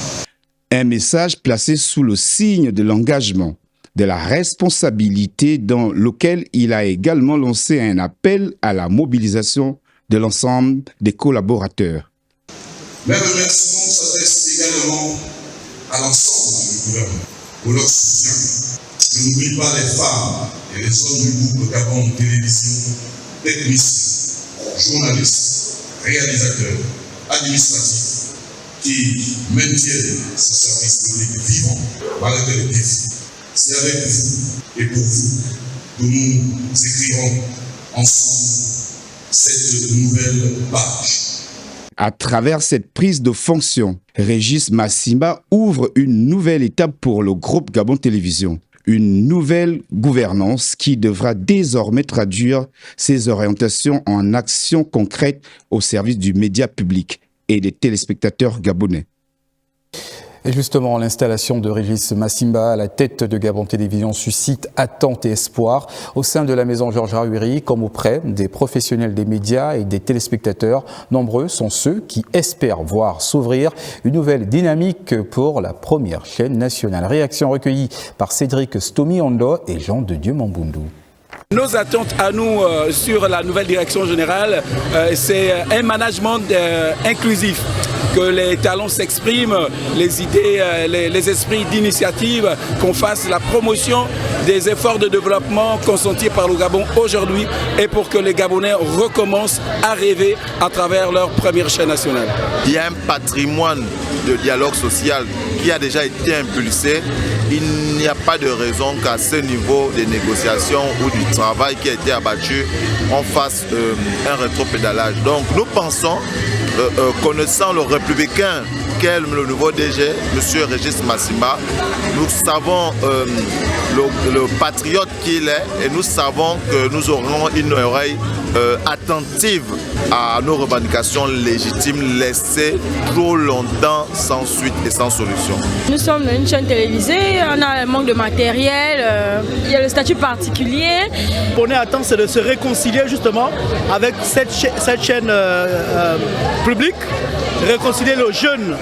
Un message placé sous le signe de l'engagement, de la responsabilité, dans lequel il a également lancé un appel à la mobilisation de l'ensemble des collaborateurs. Mes remerciements s'adressent également à l'ensemble du gouvernement pour leur soutien. Je n'oublie pas les femmes et les hommes du groupe Gabon Télévision, techniciens, journalistes, réalisateurs, administratifs qui maintiennent ce service public vivant malgré les défis. C'est avec vous et pour vous que nous écrirons ensemble cette nouvelle page. À travers cette prise de fonction, Régis Massimba ouvre une nouvelle étape pour le groupe Gabon Télévision. Une nouvelle gouvernance qui devra désormais traduire ses orientations en actions concrètes au service du média public et des téléspectateurs gabonais. Et justement, l'installation de Régis Massimba à la tête de Gabon Télévision suscite attentes et espoir au sein de la maison Georges Rahuri comme auprès des professionnels des médias et des téléspectateurs. Nombreux sont ceux qui espèrent voir s'ouvrir une nouvelle dynamique pour la première chaîne nationale. Réaction recueillie par Cédric Stomi-Ondo et Jean de Dieu Mambundu. Nos attentes à nous sur la nouvelle direction générale, c'est un management inclusif, que les talents s'expriment, les idées, les esprits d'initiative, qu'on fasse la promotion des efforts de développement consentis par le Gabon aujourd'hui et pour que les Gabonais recommencent à rêver à travers leur première chaîne nationale. Il y a un patrimoine de dialogue social qui a déjà été impulsé. Il n'y a pas de raison qu'à ce niveau des négociations ou du travail qui a été abattu, on fasse un rétropédalage. Donc nous pensons, connaissant le républicain qu'est le nouveau DG, M. Régis Massimba, nous savons le patriote qu'il est et nous savons que nous aurons une oreille attentive à nos revendications légitimes laissées trop longtemps sans suite et sans solution. Nous sommes une chaîne télévisée, on a un manque de matériel, il y a le statut particulier. Ce qu'on attend, c'est de se réconcilier justement avec cette chaîne publique, réconcilier le jeune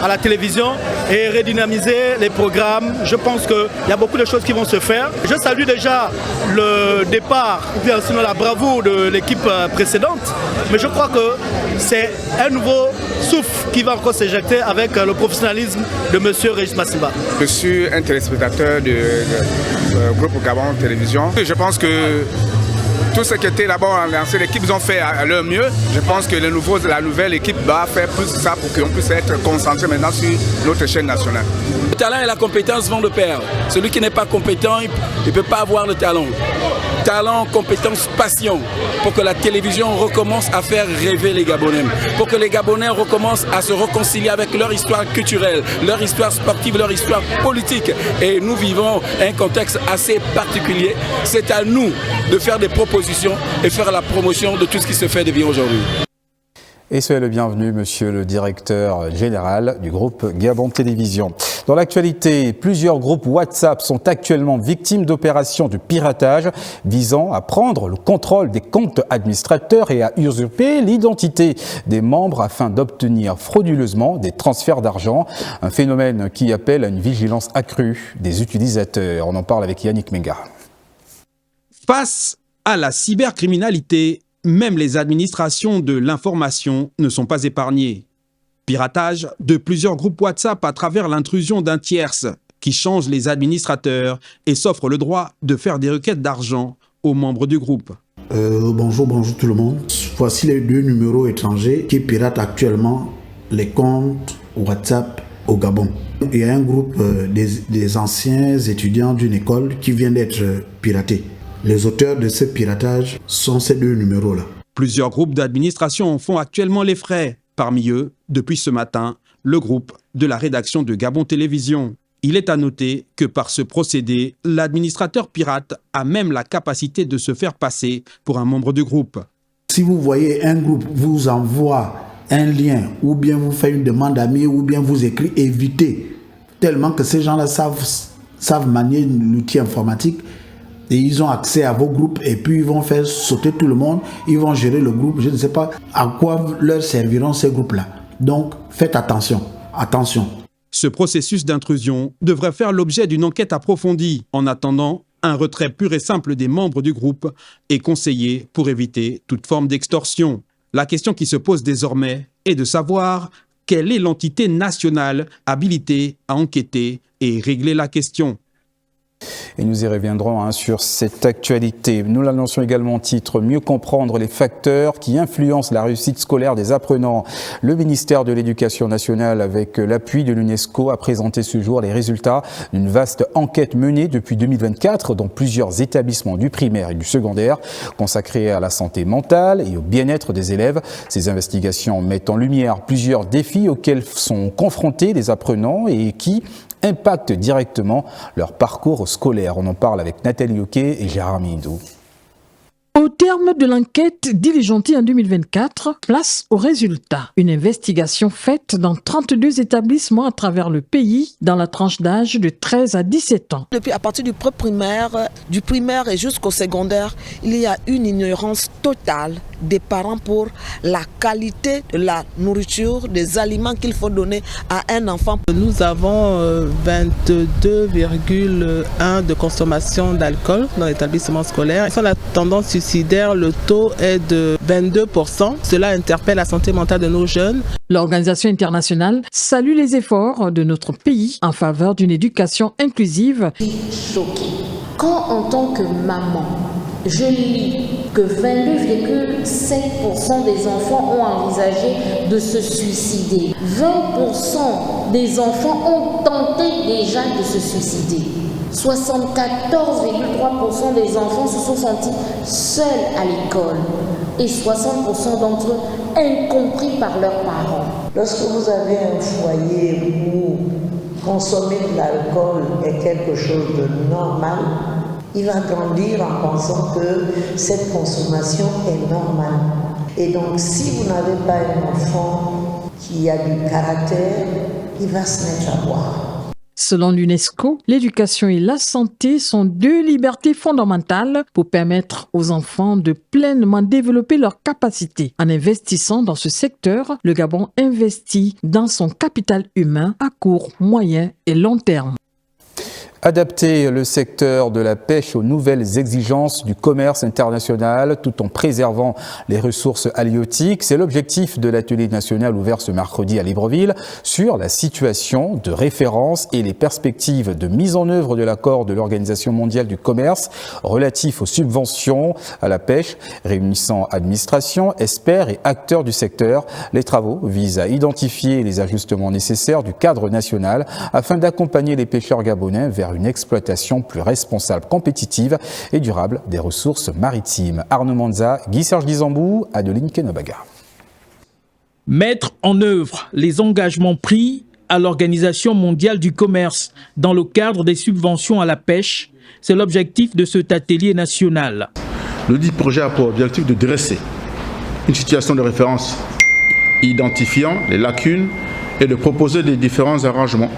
à la télévision et redynamiser les programmes. Je pense qu'il y a beaucoup de choses qui vont se faire. Je salue déjà le départ, ou bien sinon la bravoure de l'équipe précédente, mais je crois que c'est un nouveau souffle qui va encore s'éjecter avec le professionnalisme de M. Régis Massimba. Je suis un téléspectateur du groupe Gabon Télévision. Je pense que tout ce qui était d'abord lancé, l'équipe ont fait à leur mieux. Je pense que la nouvelle équipe va faire plus de ça pour qu'on puisse être concentré maintenant sur notre chaîne nationale. Le talent et la compétence vont de pair. Celui qui n'est pas compétent, il ne peut pas avoir le talent. Talent, compétence, passion, pour que la télévision recommence à faire rêver les Gabonais, pour que les Gabonais recommencent à se réconcilier avec leur histoire culturelle, leur histoire sportive, leur histoire politique. Et nous vivons un contexte assez particulier. C'est à nous de faire des propositions et faire la promotion de tout ce qui se fait de bien aujourd'hui. Et soyez le bienvenu, monsieur le directeur général du groupe Gabon Télévision. Dans l'actualité, plusieurs groupes WhatsApp sont actuellement victimes d'opérations de piratage visant à prendre le contrôle des comptes administrateurs et à usurper l'identité des membres afin d'obtenir frauduleusement des transferts d'argent. Un phénomène qui appelle à une vigilance accrue des utilisateurs. On en parle avec Yannick Menga. Face à la cybercriminalité, même les administrations de l'information ne sont pas épargnées. Piratage de plusieurs groupes WhatsApp à travers l'intrusion d'un tierce qui change les administrateurs et s'offre le droit de faire des requêtes d'argent aux membres du groupe. Bonjour tout le monde. Voici les deux numéros étrangers qui piratent actuellement les comptes WhatsApp au Gabon. Il y a un groupe des anciens étudiants d'une école qui vient d'être piraté. Les auteurs de ce piratage sont ces deux numéros-là. Plusieurs groupes d'administration en font actuellement les frais. Parmi eux, depuis ce matin, le groupe de la rédaction de Gabon Télévision. Il est à noter que par ce procédé, l'administrateur pirate a même la capacité de se faire passer pour un membre du groupe. Si vous voyez un groupe vous envoie un lien ou bien vous fait une demande d'amis ou bien vous écrit, évitez. Tellement que ces gens-là savent manier l'outil informatique. Et ils ont accès à vos groupes et puis ils vont faire sauter tout le monde, ils vont gérer le groupe. Je ne sais pas à quoi leur serviront ces groupes-là. Donc faites attention, attention. Ce processus d'intrusion devrait faire l'objet d'une enquête approfondie. En attendant, un retrait pur et simple des membres du groupe est conseillé pour éviter toute forme d'extorsion. La question qui se pose désormais est de savoir quelle est l'entité nationale habilitée à enquêter et régler la question. Et nous y reviendrons sur cette actualité. Nous l'annonçons également en titre, mieux comprendre les facteurs qui influencent la réussite scolaire des apprenants. Le ministère de l'Éducation nationale, avec l'appui de l'UNESCO, a présenté ce jour les résultats d'une vaste enquête menée depuis 2024 dans plusieurs établissements du primaire et du secondaire, consacrés à la santé mentale et au bien-être des élèves. Ces investigations mettent en lumière plusieurs défis auxquels sont confrontés les apprenants et qui impactent directement leur parcours scolaire. On en parle avec Nathalie Hoquet et Gérard Mindou. Au terme de l'enquête diligentée en 2024, place aux résultats. Une investigation faite dans 32 établissements à travers le pays dans la tranche d'âge de 13 à 17 ans. Depuis à partir du pré-primaire, du primaire et jusqu'au secondaire, il y a une ignorance totale des parents pour la qualité de la nourriture, des aliments qu'il faut donner à un enfant. Nous avons 22,1 de consommation d'alcool dans l'établissement scolaire. Sur la tendance suicidaire, le taux est de 22%. Cela interpelle la santé mentale de nos jeunes. L'Organisation internationale salue les efforts de notre pays en faveur d'une éducation inclusive. Choquée. Quand en tant que maman, je lis que 22,5% des enfants ont envisagé de se suicider. 20% des enfants ont tenté déjà de se suicider. 74,3% des enfants se sont sentis seuls à l'école et 60% d'entre eux incompris par leurs parents. Lorsque vous avez un foyer où consommer de l'alcool est quelque chose de normal, il va grandir en pensant que cette consommation est normale. Et donc, si vous n'avez pas un enfant qui a du caractère, il va se mettre à boire. Selon l'UNESCO, l'éducation et la santé sont deux libertés fondamentales pour permettre aux enfants de pleinement développer leurs capacités. En investissant dans ce secteur, le Gabon investit dans son capital humain à court, moyen et long terme. Adapter le secteur de la pêche aux nouvelles exigences du commerce international tout en préservant les ressources halieutiques, c'est l'objectif de l'atelier national ouvert ce mercredi à Libreville sur la situation de référence et les perspectives de mise en œuvre de l'accord de l'Organisation mondiale du commerce relatif aux subventions à la pêche, réunissant administration, experts et acteurs du secteur. Les travaux visent à identifier les ajustements nécessaires du cadre national afin d'accompagner les pêcheurs gabonais vers une exploitation plus responsable, compétitive et durable des ressources maritimes. Arnaud Manza, Guy-Serge Dizambou, Adeline Kenobaga. Mettre en œuvre les engagements pris à l'Organisation mondiale du commerce dans le cadre des subventions à la pêche, c'est l'objectif de cet atelier national. Le dit projet a pour objectif de dresser une situation de référence identifiant les lacunes et de proposer des différents arrangements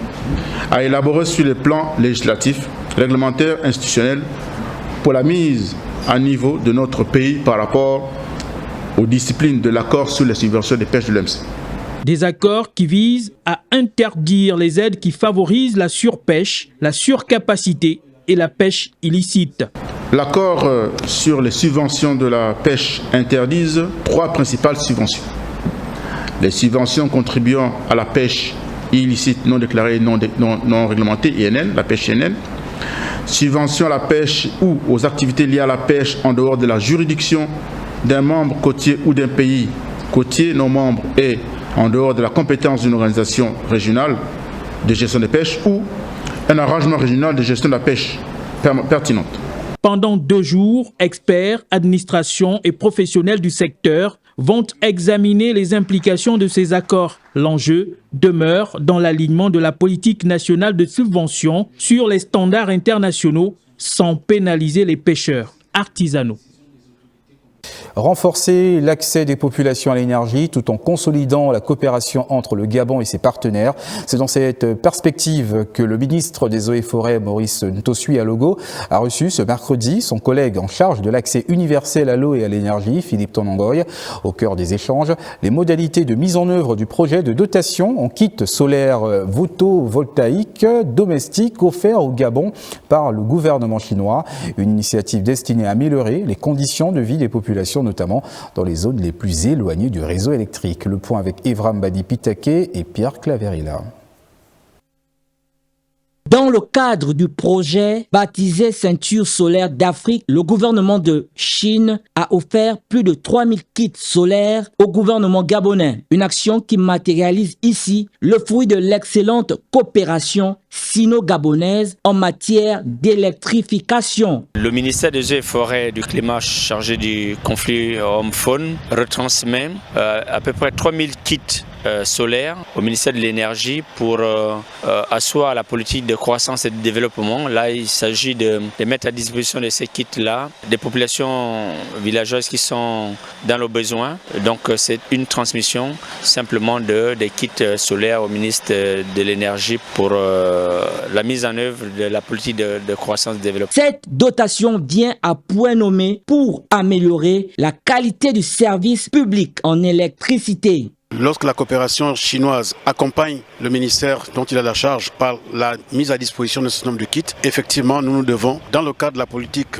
à élaborer sur les plans législatifs, réglementaires, institutionnels pour la mise à niveau de notre pays par rapport aux disciplines de l'accord sur les subventions de pêche de l'OMC. Des accords qui visent à interdire les aides qui favorisent la surpêche, la surcapacité et la pêche illicite. L'accord sur les subventions de la pêche interdise 3 principales subventions. Les subventions contribuant à la pêche illicite non déclarée et non réglementée, INN, la pêche INN. Subventions à la pêche ou aux activités liées à la pêche en dehors de la juridiction d'un membre côtier ou d'un pays côtier non membre et en dehors de la compétence d'une organisation régionale de gestion de pêche ou un arrangement régional de gestion de la pêche pertinente. Pendant 2 jours, experts, administrations et professionnels du secteur vont examiner les implications de ces accords. L'enjeu demeure dans l'alignement de la politique nationale de subvention sur les standards internationaux sans pénaliser les pêcheurs artisanaux. Renforcer l'accès des populations à l'énergie tout en consolidant la coopération entre le Gabon et ses partenaires. C'est dans cette perspective que le ministre des Eaux et Forêts, Maurice Ntosui Alogo, a reçu ce mercredi son collègue en charge de l'accès universel à l'eau et à l'énergie, Philippe Tonangoy. Au cœur des échanges, les modalités de mise en œuvre du projet de dotation en kit solaire photovoltaïque domestique offert au Gabon par le gouvernement chinois. Une initiative destinée à améliorer les conditions de vie des populations, notamment dans les zones les plus éloignées du réseau électrique. Le point avec Evram Badi Pitake et Pierre Claverilla. Dans le cadre du projet baptisé Ceinture solaire d'Afrique, le gouvernement de Chine a offert plus de 3000 kits solaires au gouvernement gabonais. Une action qui matérialise ici le fruit de l'excellente coopération sino-gabonaise en matière d'électrification. Le ministère des Eaux et Forêts du Climat chargé du conflit homme-faune retransmet à peu près 3000 kits solaires au ministère de l'Énergie pour asseoir la politique de croissance et de développement. Là, il s'agit de mettre à disposition de ces kits-là des populations villageoises qui sont dans le besoin. Donc, c'est une transmission simplement des kits solaires au ministre de l'Énergie pour la mise en œuvre de la politique de croissance et de développement. Cette dotation vient à point nommé pour améliorer la qualité du service public en électricité. Lorsque la coopération chinoise accompagne le ministère dont il a la charge par la mise à disposition de ce nombre de kits, effectivement, nous devons, dans le cadre de la politique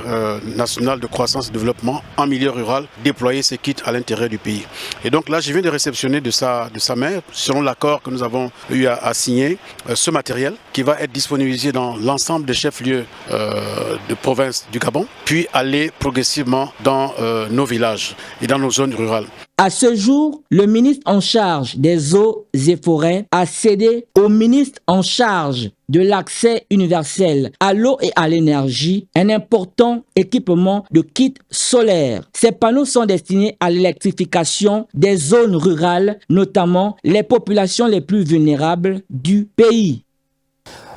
nationale de croissance et de développement en milieu rural, déployer ces kits à l'intérieur du pays. Et donc là, je viens de réceptionner de sa mère, selon l'accord que nous avons eu à signer, ce matériel qui va être disponibilisé dans l'ensemble des chefs-lieux de province du Gabon, puis aller progressivement dans nos villages et dans nos zones rurales. À ce jour, le ministre en charge des eaux et forêts a cédé au ministre en charge de l'accès universel à l'eau et à l'énergie un important équipement de kits solaires. Ces panneaux sont destinés à l'électrification des zones rurales, notamment les populations les plus vulnérables du pays.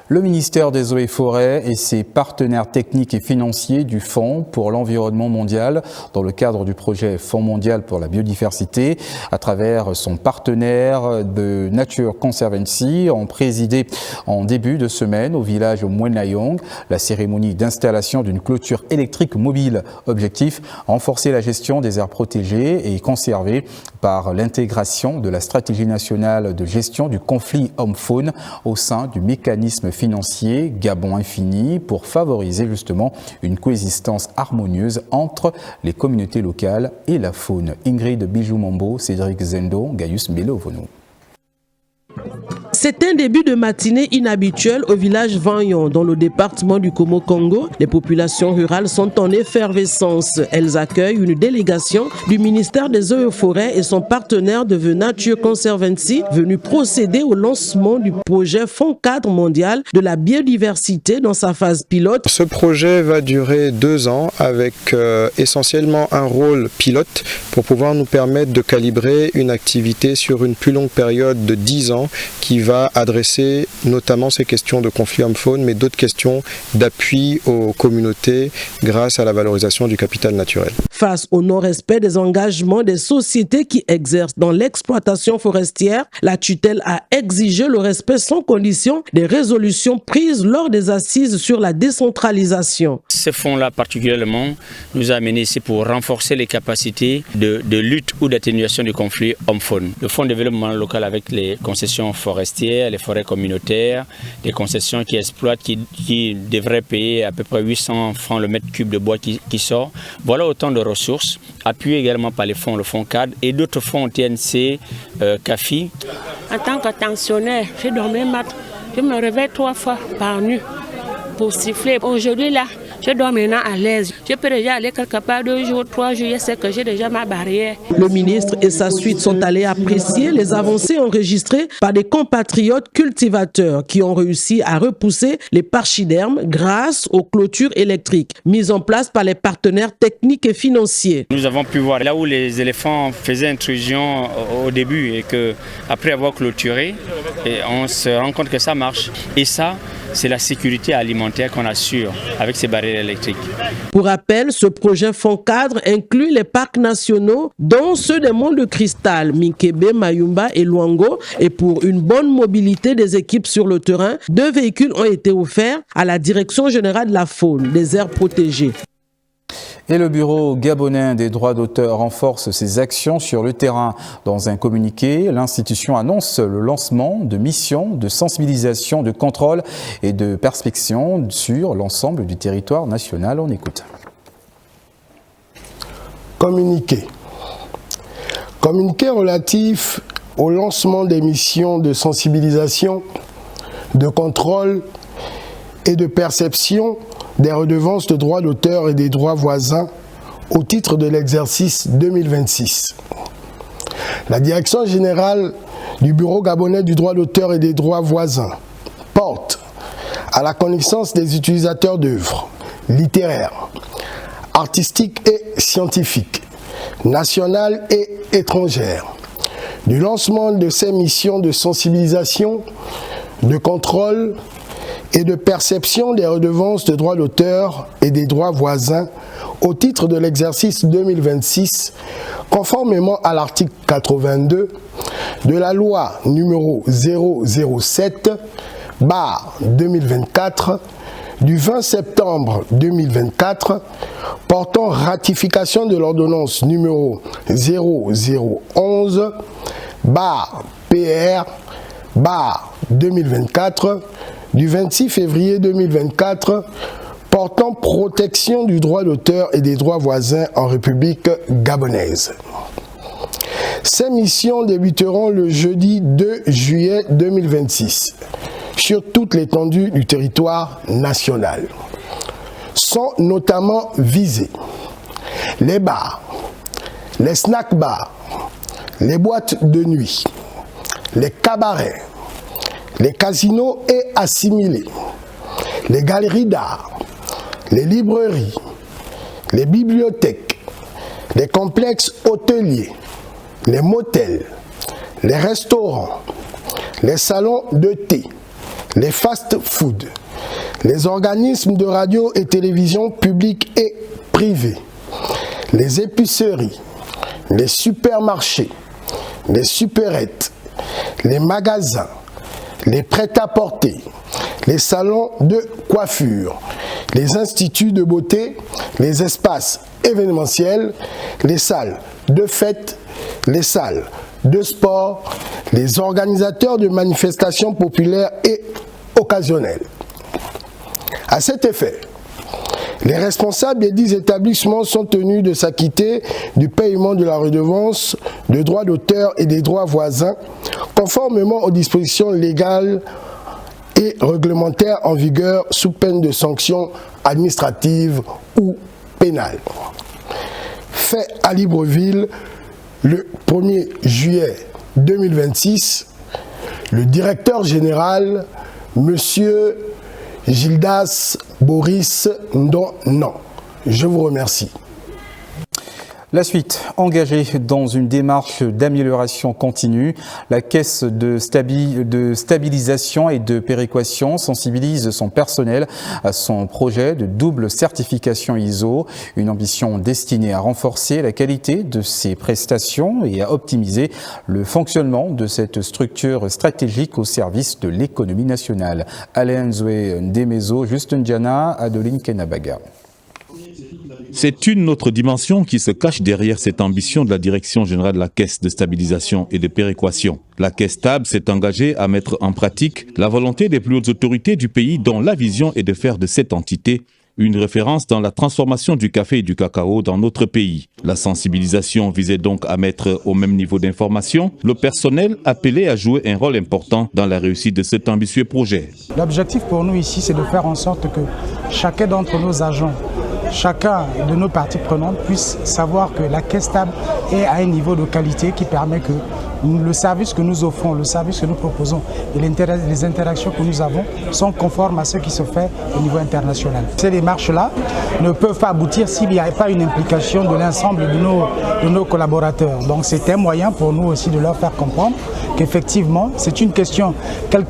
Le ministère des Eaux et Forêts et ses partenaires techniques et financiers du Fonds pour l'environnement mondial dans le cadre du projet Fonds mondial pour la biodiversité à travers son partenaire de Nature Conservancy ont présidé en début de semaine au village Mwenayong la cérémonie d'installation d'une clôture électrique mobile. Objectif, renforcer la gestion des aires protégées et conservées par l'intégration de la stratégie nationale de gestion du conflit homme-faune au sein du mécanisme financier Gabon Infini pour favoriser justement une coexistence harmonieuse entre les communautés locales et la faune. Ingrid Bijoumambo, Cédric Zendo, Gaius Mbele-Ovono. C'est un début de matinée inhabituel au village Vanyon, dans le département du Komo-Congo. Les populations rurales sont en effervescence. Elles accueillent une délégation du ministère des Eaux et Forêts et son partenaire de Nature Conservancy, venu procéder au lancement du projet Fonds cadre mondial de la biodiversité dans sa phase pilote. Ce projet va durer 2 ans avec essentiellement un rôle pilote pour pouvoir nous permettre de calibrer une activité sur une plus longue période de 10 ans qui va adresser notamment ces questions de conflit homme-faune, mais d'autres questions d'appui aux communautés grâce à la valorisation du capital naturel. Face au non-respect des engagements des sociétés qui exercent dans l'exploitation forestière, la tutelle a exigé le respect sans condition des résolutions prises lors des assises sur la décentralisation. Ce fonds-là particulièrement nous a amené ici pour renforcer les capacités de lutte ou d'atténuation du conflit homme-faune. Le fonds de développement local avec les concessions forestières, les forêts communautaires, des concessions qui exploitent, qui devraient payer à peu près 800 francs le mètre cube de bois qui sort. Voilà autant de ressources, appuyées également par les fonds, le fonds cadre et d'autres fonds TNC, CAFI. En tant que tensionnaire, j'ai dormi mat. Je me réveille 3 fois par nuit pour siffler. Aujourd'hui là, je dors maintenant à l'aise. Je peux déjà aller quelque part 2 jours, 3 jours, je sais que j'ai déjà ma barrière. Le ministre et sa suite sont allés apprécier les avancées enregistrées par des compatriotes cultivateurs qui ont réussi à repousser les pachydermes grâce aux clôtures électriques mises en place par les partenaires techniques et financiers. Nous avons pu voir là où les éléphants faisaient intrusion au début et qu'après avoir clôturé, on se rend compte que ça marche. Et ça, c'est la sécurité alimentaire qu'on assure avec ces barrières électriques. Pour rappel, ce projet Fonds cadre inclut les parcs nationaux, dont ceux des monts de cristal, Mikebe, Mayumba et Luango. Et pour une bonne mobilité des équipes sur le terrain, 2 véhicules ont été offerts à la Direction générale de la faune, des aires protégées. Et le Bureau gabonais des droits d'auteur renforce ses actions sur le terrain. Dans un communiqué, l'institution annonce le lancement de missions de sensibilisation, de contrôle et de perspection sur l'ensemble du territoire national. On écoute. Communiqué. Communiqué relatif au lancement des missions de sensibilisation, de contrôle et de perception des redevances de droits d'auteur et des droits voisins au titre de l'exercice 2026. La Direction générale du Bureau gabonais du droit d'auteur et des droits voisins porte à la connaissance des utilisateurs d'œuvres littéraires, artistiques et scientifiques, nationales et étrangères, du lancement de ces missions de sensibilisation, de contrôle et de perception des redevances de droits d'auteur et des droits voisins au titre de l'exercice 2026, conformément à l'article 82 de la loi numéro 007/2024 du 20 septembre 2024 portant ratification de l'ordonnance numéro 0011/PR/2024 du 26 février 2024 portant protection du droit d'auteur et des droits voisins en République gabonaise. Ces missions débuteront le jeudi 2 juillet 2026 sur toute l'étendue du territoire national. Sont notamment visés les bars, les snack-bars, les boîtes de nuit, les cabarets, les casinos et assimilés, les galeries d'art, les librairies, les bibliothèques, les complexes hôteliers, les motels, les restaurants, les salons de thé, les fast-foods, les organismes de radio et télévision publics et privés, les épiceries, les supermarchés, les supérettes, les magasins, les prêt-à-porter, les salons de coiffure, les instituts de beauté, les espaces événementiels, les salles de fête, les salles de sport, les organisateurs de manifestations populaires et occasionnelles. À cet effet, les responsables des 10 établissements sont tenus de s'acquitter du paiement de la redevance de droits d'auteur et des droits voisins, conformément aux dispositions légales et réglementaires en vigueur sous peine de sanctions administratives ou pénales. Fait à Libreville le 1er juillet 2026, le directeur général, Monsieur Gildas Boris Ndonan. Je vous remercie. La suite, engagée dans une démarche d'amélioration continue, la Caisse de stabilisation et de péréquation sensibilise son personnel à son projet de double certification ISO, une ambition destinée à renforcer la qualité de ses prestations et à optimiser le fonctionnement de cette structure stratégique au service de l'économie nationale. Alain Zoué Ndemezo, Justin Diana, Adeline Kenabaga. C'est une autre dimension qui se cache derrière cette ambition de la Direction générale de la Caisse de stabilisation et de péréquation. La Caisse stable s'est engagée à mettre en pratique la volonté des plus hautes autorités du pays dont la vision est de faire de cette entité une référence dans la transformation du café et du cacao dans notre pays. La sensibilisation visait donc à mettre au même niveau d'information le personnel appelé à jouer un rôle important dans la réussite de cet ambitieux projet. L'objectif pour nous ici, c'est de faire en sorte que chacun d'entre nos agents, chacun de nos parties prenantes puisse savoir que la Caisse stable est à un niveau de qualité qui permet que le service que nous offrons, le service que nous proposons et les interactions que nous avons sont conformes à ce qui se fait au niveau international. Ces démarches-là ne peuvent pas aboutir s'il n'y a pas une implication de l'ensemble de nos collaborateurs. Donc c'est un moyen pour nous aussi de leur faire comprendre qu'effectivement c'est une question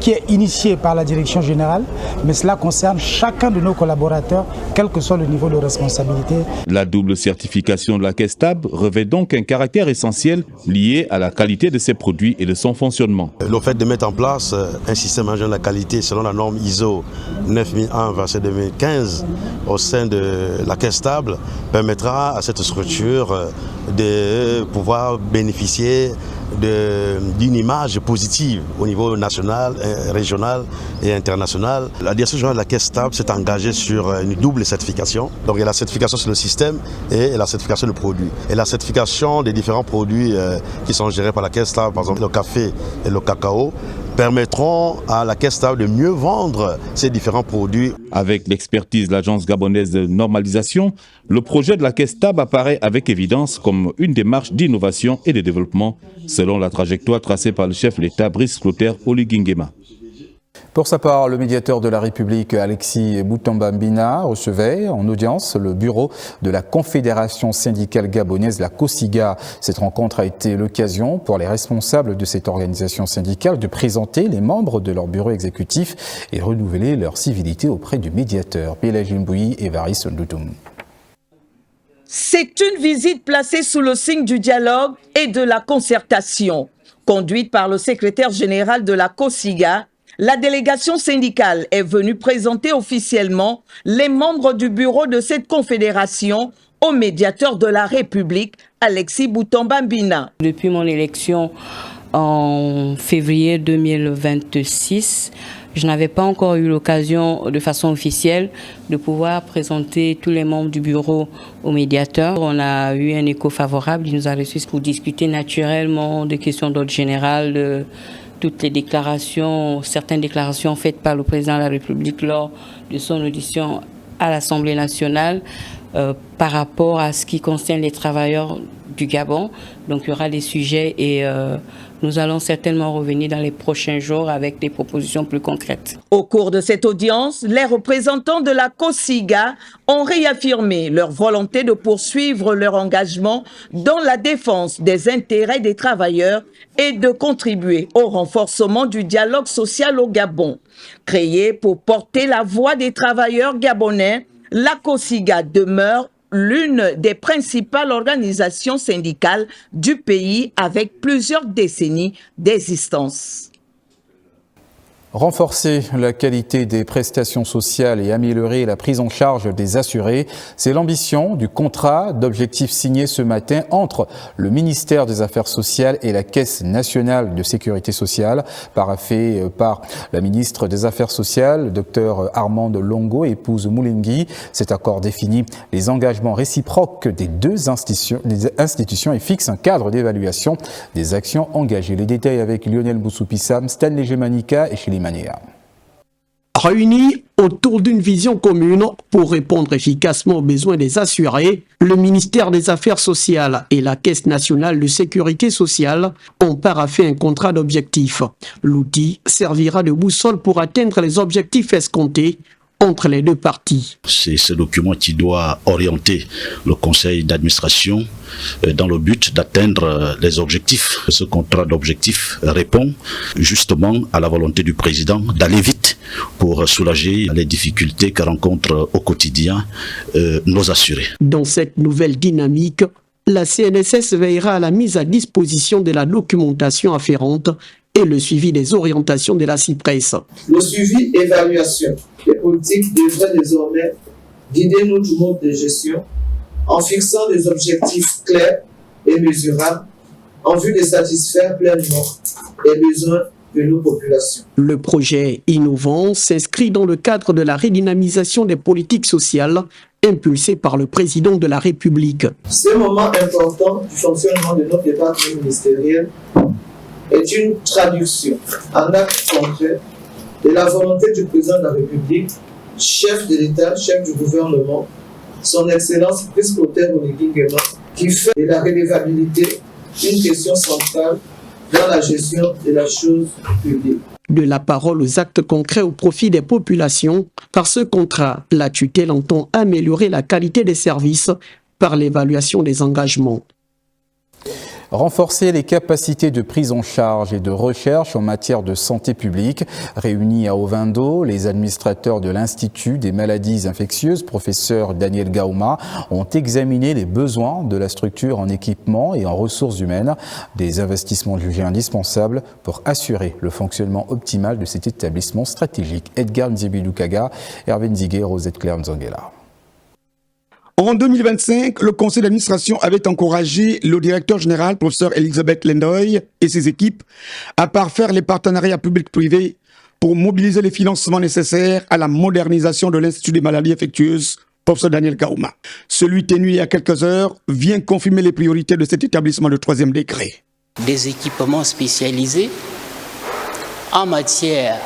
qui est initiée par la direction générale, mais cela concerne chacun de nos collaborateurs, quel que soit le niveau de responsabilité. La double certification de la Caisse stable revêt donc un caractère essentiel lié à la qualité de ses produits et de son fonctionnement. Le fait de mettre en place un système management de la qualité selon la norme ISO 9001/2015 au sein de la Caisse stable permettra à cette structure de pouvoir bénéficier d'une image positive au niveau national, régional et international. La direction générale de la Caisse stable s'est engagée sur une double certification. Donc il y a la certification sur le système et la certification du produit. Et la certification des différents produits qui sont gérés par la Caisse stable, par exemple le café et le cacao, permettront à la caisse stable de mieux vendre ces différents produits. Avec l'expertise de l'Agence gabonaise de normalisation, le projet de la caisse stable apparaît avec évidence comme une démarche d'innovation et de développement, selon la trajectoire tracée par le chef de l'État Brice Clotaire Oligui-Nguema. Pour sa part, le médiateur de la République, Alexis Boutamba-Mbina, recevait en audience le bureau de la Confédération syndicale gabonaise, la COSIGA. Cette rencontre a été l'occasion pour les responsables de cette organisation syndicale de présenter les membres de leur bureau exécutif et renouveler leur civilité auprès du médiateur. Pélage Mbouyi et Varis Ndoutoum. C'est une visite placée sous le signe du dialogue et de la concertation. Conduite par le secrétaire général de la COSIGA, la délégation syndicale est venue présenter officiellement les membres du bureau de cette confédération au médiateur de la République, Alexis Boutamba-Mbina. Depuis mon élection en février 2026, je n'avais pas encore eu l'occasion de façon officielle de pouvoir présenter tous les membres du bureau au médiateur. On a eu un écho favorable, il nous a reçus pour discuter naturellement des questions d'ordre général, toutes les déclarations, certaines déclarations faites par le président de la République lors de son audition à l'Assemblée nationale par rapport à ce qui concerne les travailleurs du Gabon. Donc il y aura des sujets et nous allons certainement revenir dans les prochains jours avec des propositions plus concrètes. Au cours de cette audience, les représentants de la COSIGA ont réaffirmé leur volonté de poursuivre leur engagement dans la défense des intérêts des travailleurs et de contribuer au renforcement du dialogue social au Gabon. Créée pour porter la voix des travailleurs gabonais, la COSIGA demeure l'une des principales organisations syndicales du pays avec plusieurs décennies d'existence. Renforcer la qualité des prestations sociales et améliorer la prise en charge des assurés, c'est l'ambition du contrat d'objectifs signé ce matin entre le ministère des Affaires sociales et la Caisse nationale de sécurité sociale, paraphé par la ministre des Affaires sociales, Dr Armande Longo, épouse Moulengi. Cet accord définit les engagements réciproques des deux institutions et fixe un cadre d'évaluation des actions engagées. Les détails avec Lionel Boussou-Pissam, Stanley Gemanika et Chili Mania. Réunis autour d'une vision commune pour répondre efficacement aux besoins des assurés, le ministère des Affaires sociales et la Caisse nationale de sécurité sociale ont paraphé un contrat d'objectifs. L'outil servira de boussole pour atteindre les objectifs escomptés entre les deux parties. C'est ce document qui doit orienter le conseil d'administration dans le but d'atteindre les objectifs. Ce contrat d'objectifs répond justement à la volonté du président d'aller vite pour soulager les difficultés que rencontrent au quotidien nos assurés. Dans cette nouvelle dynamique, la CNSS veillera à la mise à disposition de la documentation afférente et le suivi des orientations de la CIPRES. Le suivi et évaluation des politiques devrait désormais guider notre mode de gestion en fixant des objectifs clairs et mesurables en vue de satisfaire pleinement les besoins de nos populations. Le projet innovant s'inscrit dans le cadre de la redynamisation des politiques sociales impulsée par le président de la République. Ce moment important du fonctionnement de notre département ministériel est une traduction en actes concrets de la volonté du président de la République, chef de l'État, chef du gouvernement, son Excellence Brice Clotaire Oligui-Nguema, qui fait de la redevabilité une question centrale dans la gestion de la chose publique. De la parole aux actes concrets au profit des populations, par ce contrat, la tutelle entend améliorer la qualité des services par l'évaluation des engagements. Renforcer les capacités de prise en charge et de recherche en matière de santé publique. Réunis à Ovendo, les administrateurs de l'Institut des maladies infectieuses, professeur Daniel Gauma, ont examiné les besoins de la structure en équipement et en ressources humaines, des investissements jugés indispensables pour assurer le fonctionnement optimal de cet établissement stratégique. Edgar Nzibidukaga, Hervé Nzigué, Rosette Claire Nzongela. En 2025, le conseil d'administration avait encouragé le directeur général, professeur Elisabeth Lendoy, et ses équipes à parfaire les partenariats publics-privés pour mobiliser les financements nécessaires à la modernisation de l'Institut des maladies infectieuses, professeur Daniel Gauma. Celui tenu il y a quelques heures vient confirmer les priorités de cet établissement de 3e degré. Des équipements spécialisés en matière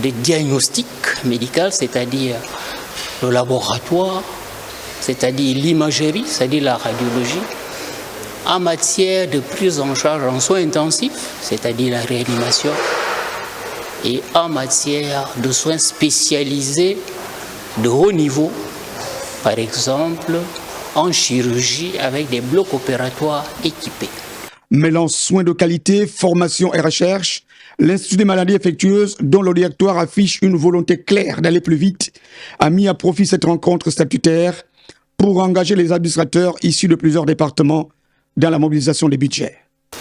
de diagnostic médical, c'est-à-dire le laboratoire, c'est-à-dire l'imagerie, c'est-à-dire la radiologie, en matière de prise en charge en soins intensifs, c'est-à-dire la réanimation, et en matière de soins spécialisés de haut niveau, par exemple en chirurgie avec des blocs opératoires équipés. Mêlant soins de qualité, formation et recherche, l'Institut des maladies infectieuses, dont le directoire affiche une volonté claire d'aller plus vite, a mis à profit cette rencontre statutaire pour engager les administrateurs issus de plusieurs départements dans la mobilisation des budgets.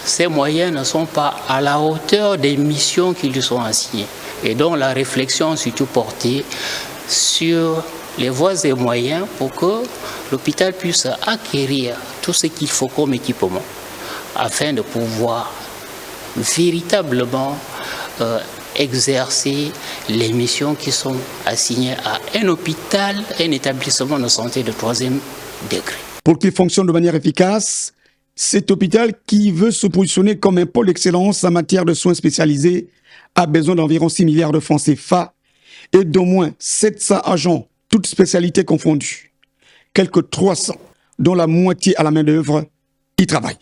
Ces moyens ne sont pas à la hauteur des missions qui lui sont assignées. Et donc la réflexion est surtout portée sur les voies et moyens pour que l'hôpital puisse acquérir tout ce qu'il faut comme équipement afin de pouvoir véritablement exercer les missions qui sont assignées à un hôpital, un établissement de santé de 3e degré. Pour qu'il fonctionne de manière efficace, cet hôpital qui veut se positionner comme un pôle d'excellence en matière de soins spécialisés a besoin d'environ 6 milliards de francs CFA et d'au moins 700 agents, toutes spécialités confondues. Quelques 300, dont la moitié à la main-d'œuvre, y travaillent.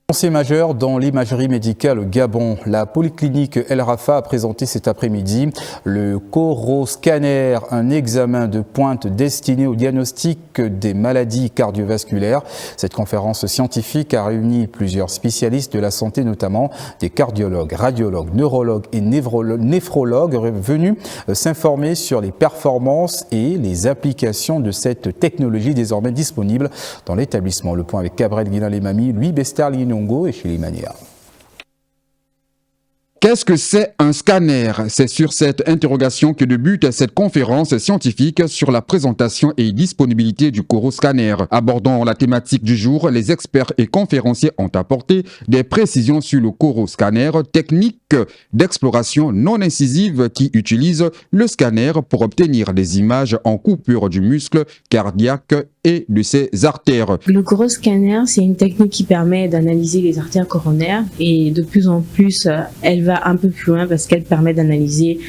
Avancée majeure dans l'imagerie médicale au Gabon. La polyclinique El Rafa a présenté cet après-midi le Coroscanner, un examen de pointe destiné au diagnostic des maladies cardiovasculaires. Cette conférence scientifique a réuni plusieurs spécialistes de la santé, notamment des cardiologues, radiologues, neurologues et néphrologues venus s'informer sur les performances et les applications de cette technologie désormais disponible dans l'établissement. Le point avec Cabrel Guinan-Lemami, Louis Bestar-Linon et chez Limania. Qu'est-ce que c'est un scanner? C'est sur cette interrogation que débute cette conférence scientifique sur la présentation et disponibilité du Coroscanner. Abordant la thématique du jour, les experts et conférenciers ont apporté des précisions sur le Coroscanner, technique d'exploration non incisive qui utilise le scanner pour obtenir des images en coupure du muscle cardiaque et de ses artères. Le Coroscanner, c'est une technique qui permet d'analyser les artères coronaires et de plus en plus, elle va un peu plus loin parce qu'elle permet d'analyser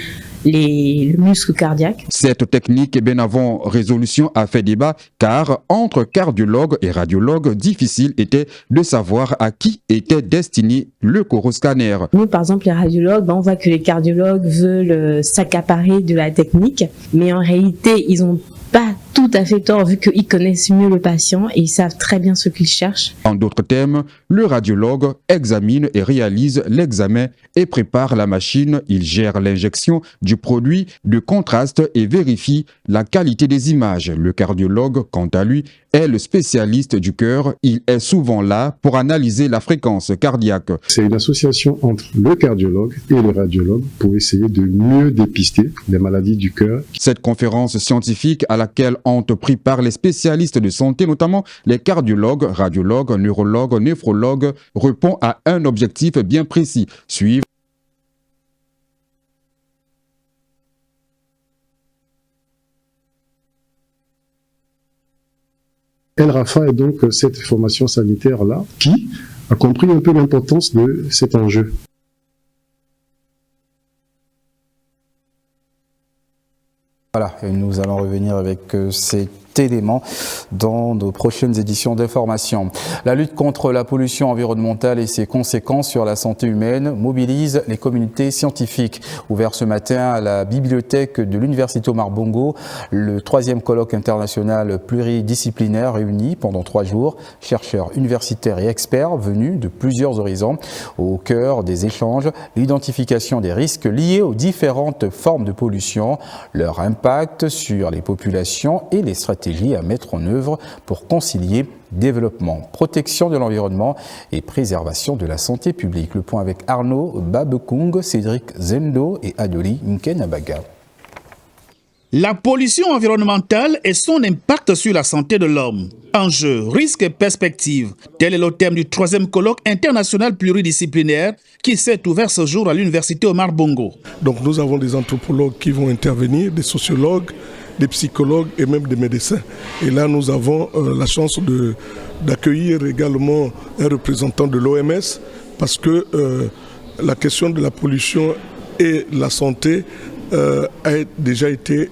le muscle cardiaque. Cette technique, bien avant résolution, a fait débat car entre cardiologues et radiologues, difficile était de savoir à qui était destiné le Coroscanner. Nous, par exemple, les radiologues, on voit que les cardiologues veulent s'accaparer de la technique, mais en réalité, ils n'ont pas tout à fait tort vu qu'ils connaissent mieux le patient et ils savent très bien ce qu'ils cherchent. En d'autres termes, le radiologue examine et réalise l'examen et prépare la machine. Il gère l'injection du produit de contraste et vérifie la qualité des images. Le cardiologue, quant à lui, est le spécialiste du cœur. Il est souvent là pour analyser la fréquence cardiaque. C'est une association entre le cardiologue et le radiologue pour essayer de mieux dépister les maladies du cœur. Cette conférence scientifique à laquelle ont pris part les spécialistes de santé, notamment les cardiologues, radiologues, neurologues, néphrologues, répond à un objectif bien précis. Suivre El Rafa est donc cette formation sanitaire-là qui a compris un peu l'importance de cet enjeu. Voilà, et nous allons revenir avec cet élément dans nos prochaines éditions d'information. La lutte contre la pollution environnementale et ses conséquences sur la santé humaine mobilise les communautés scientifiques. Ouvert ce matin à la bibliothèque de l'Université Omar Bongo, le 3e colloque international pluridisciplinaire réuni pendant 3 jours, chercheurs universitaires et experts venus de plusieurs horizons. Au cœur des échanges, l'identification des risques liés aux différentes formes de pollution, leur impact sur les populations et les stratégies à mettre en œuvre pour concilier développement, protection de l'environnement et préservation de la santé publique. Le point avec Arnaud Babekung, Cédric Zendo et Adoli Nkenabaga. La pollution environnementale et son impact sur la santé de l'homme. Enjeux, risques et perspectives. Tel est le thème du 3e colloque international pluridisciplinaire qui s'est ouvert ce jour à l'Université Omar Bongo. Donc nous avons des anthropologues qui vont intervenir, des sociologues, des psychologues et même des médecins. Et là, nous avons la chance d'accueillir également un représentant de l'OMS parce que la question de la pollution et la santé a déjà été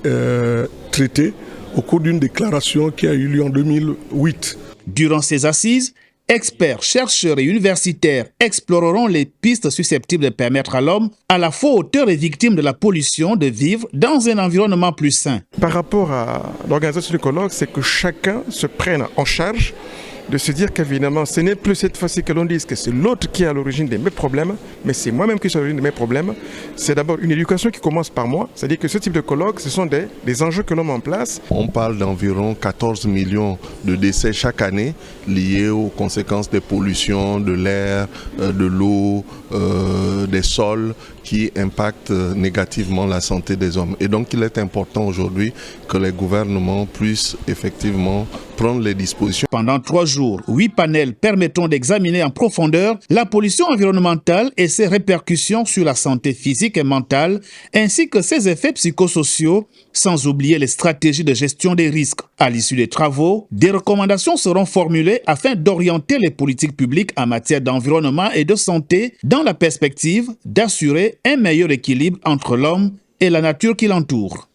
traitée au cours d'une déclaration qui a eu lieu en 2008. Durant ces assises, experts, chercheurs et universitaires exploreront les pistes susceptibles de permettre à l'homme, à la fois auteur et victime de la pollution, de vivre dans un environnement plus sain. Par rapport à l'organisation du colloque, c'est que chacun se prenne en charge de se dire qu'évidemment, ce n'est plus cette fois-ci que l'on dise que c'est l'autre qui est à l'origine de mes problèmes, mais c'est moi-même qui suis à l'origine de mes problèmes. C'est d'abord une éducation qui commence par moi. C'est-à-dire que ce type de colloque, ce sont des enjeux que l'on met en place. On parle d'environ 14 millions de décès chaque année liés aux conséquences des pollutions, de l'air, de l'eau, des sols qui impactent négativement la santé des hommes. Et donc il est important aujourd'hui que les gouvernements puissent effectivement prendre les dispositions. Pendant 3 jours, 8 panels permettront d'examiner en profondeur la pollution environnementale et ses répercussions sur la santé physique et mentale, ainsi que ses effets psychosociaux, sans oublier les stratégies de gestion des risques. À l'issue des travaux, des recommandations seront formulées afin d'orienter les politiques publiques en matière d'environnement et de santé dans la perspective d'assurer un meilleur équilibre entre l'homme et la nature qui l'entoure.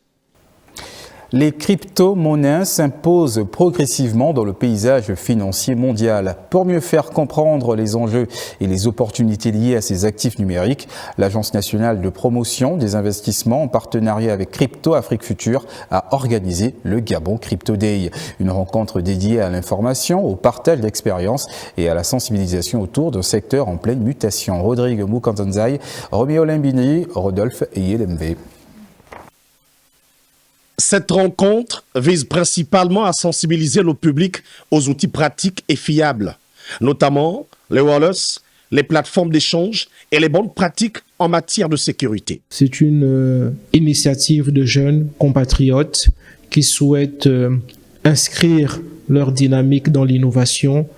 Les crypto-monnaies s'imposent progressivement dans le paysage financier mondial. Pour mieux faire comprendre les enjeux et les opportunités liées à ces actifs numériques, l'Agence nationale de promotion des investissements, en partenariat avec Crypto Afrique Future, a organisé le Gabon Crypto Day. Une rencontre dédiée à l'information, au partage d'expériences et à la sensibilisation autour d'un secteur en pleine mutation. Rodrigue Moukanzanzai, Roméo Limbini, Rodolphe Yelemve. Cette rencontre vise principalement à sensibiliser le public aux outils pratiques et fiables, notamment les wallets, les plateformes d'échange et les bonnes pratiques en matière de sécurité. C'est une initiative de jeunes compatriotes qui souhaitent inscrire leur dynamique dans l'innovation,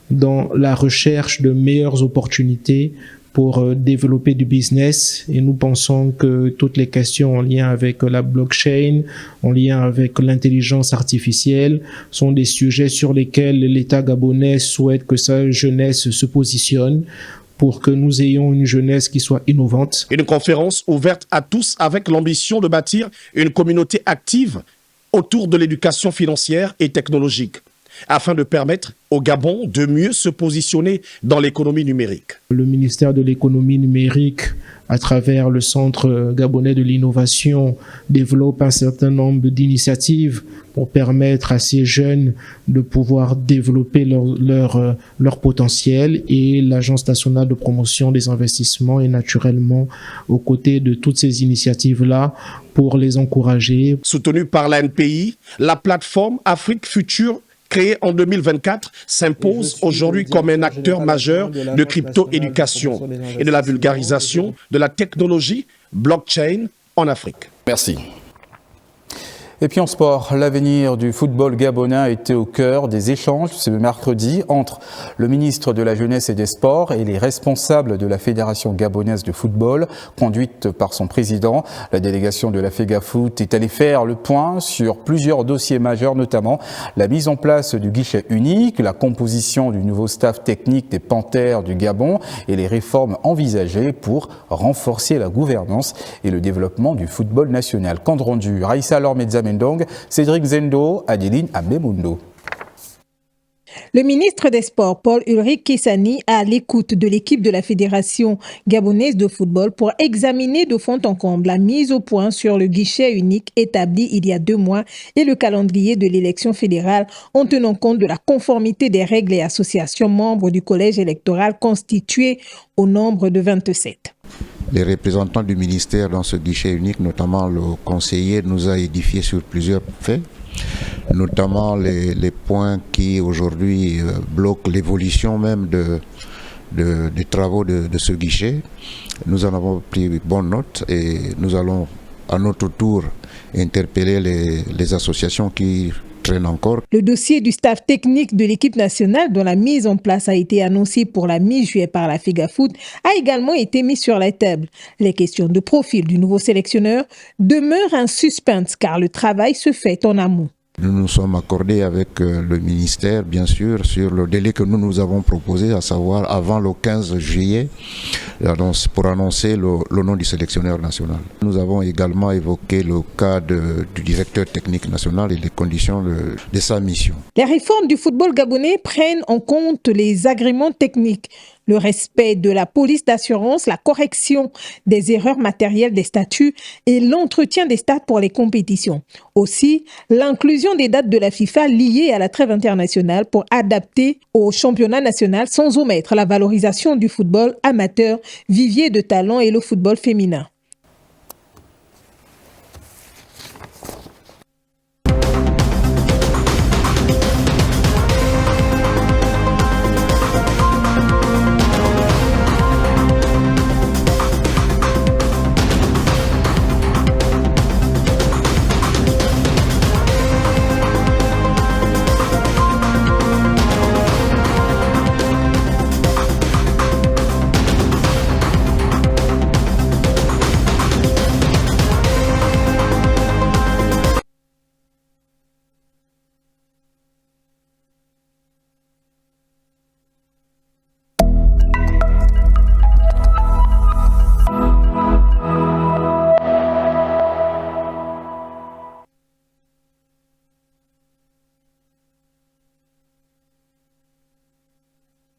dans la recherche de meilleures opportunités pour développer du business, et nous pensons que toutes les questions en lien avec la blockchain, en lien avec l'intelligence artificielle, sont des sujets sur lesquels l'État gabonais souhaite que sa jeunesse se positionne pour que nous ayons une jeunesse qui soit innovante. Une conférence ouverte à tous avec l'ambition de bâtir une communauté active autour de l'éducation financière et technologique, afin de permettre au Gabon de mieux se positionner dans l'économie numérique. Le ministère de l'économie numérique, à travers le Centre gabonais de l'innovation, développe un certain nombre d'initiatives pour permettre à ces jeunes de pouvoir développer leur potentiel, et l'Agence nationale de promotion des investissements est naturellement aux côtés de toutes ces initiatives-là pour les encourager. Soutenue par l'ANPI, la plateforme Afrique Future créé en 2024, s'impose aujourd'hui comme un acteur majeur de crypto-éducation et de la vulgarisation de la technologie blockchain en Afrique. Merci. Et puis en sport, l'avenir du football gabonais a été au cœur des échanges ce mercredi entre le ministre de la Jeunesse et des Sports et les responsables de la Fédération gabonaise de football, conduite par son président. La délégation de la FEGAFOOT est allée faire le point sur plusieurs dossiers majeurs, notamment la mise en place du guichet unique, la composition du nouveau staff technique des Panthères du Gabon et les réformes envisagées pour renforcer la gouvernance et le développement du football national. Compte rendu, Raïssa Lormedza Mendong, Cédric Zendo, Adeline Abemundo. Le ministre des Sports, Paul-Ulrich Kissani, à l'écoute de l'équipe de la Fédération gabonaise de football pour examiner de fond en comble la mise au point sur le guichet unique établi il y a 2 mois et le calendrier de l'élection fédérale en tenant compte de la conformité des règles et associations membres du collège électoral constitué au nombre de 27. Les représentants du ministère dans ce guichet unique, notamment le conseiller, nous a édifié sur plusieurs faits, notamment les points qui aujourd'hui bloquent l'évolution même des travaux de ce guichet. Nous en avons pris bonne note et nous allons à notre tour interpeller les associations qui traînent encore. Le dossier du staff technique de l'équipe nationale, dont la mise en place a été annoncée pour la mi-juillet par la FEGAFOOT, a également été mis sur la table. Les questions de profil du nouveau sélectionneur demeurent un suspense car le travail se fait en amont. Nous nous sommes accordés avec le ministère, bien sûr, sur le délai que nous avons proposé, à savoir avant le 15 juillet, pour annoncer le nom du sélectionneur national. Nous avons également évoqué le cas du directeur technique national et les conditions de sa mission. Les réformes du football gabonais prennent en compte les agréments techniques, le respect de la police d'assurance, la correction des erreurs matérielles des statuts et l'entretien des stades pour les compétitions. Aussi, l'inclusion des dates de la FIFA liées à la trêve internationale pour adapter au championnat national sans omettre la valorisation du football amateur, vivier de talent et le football féminin.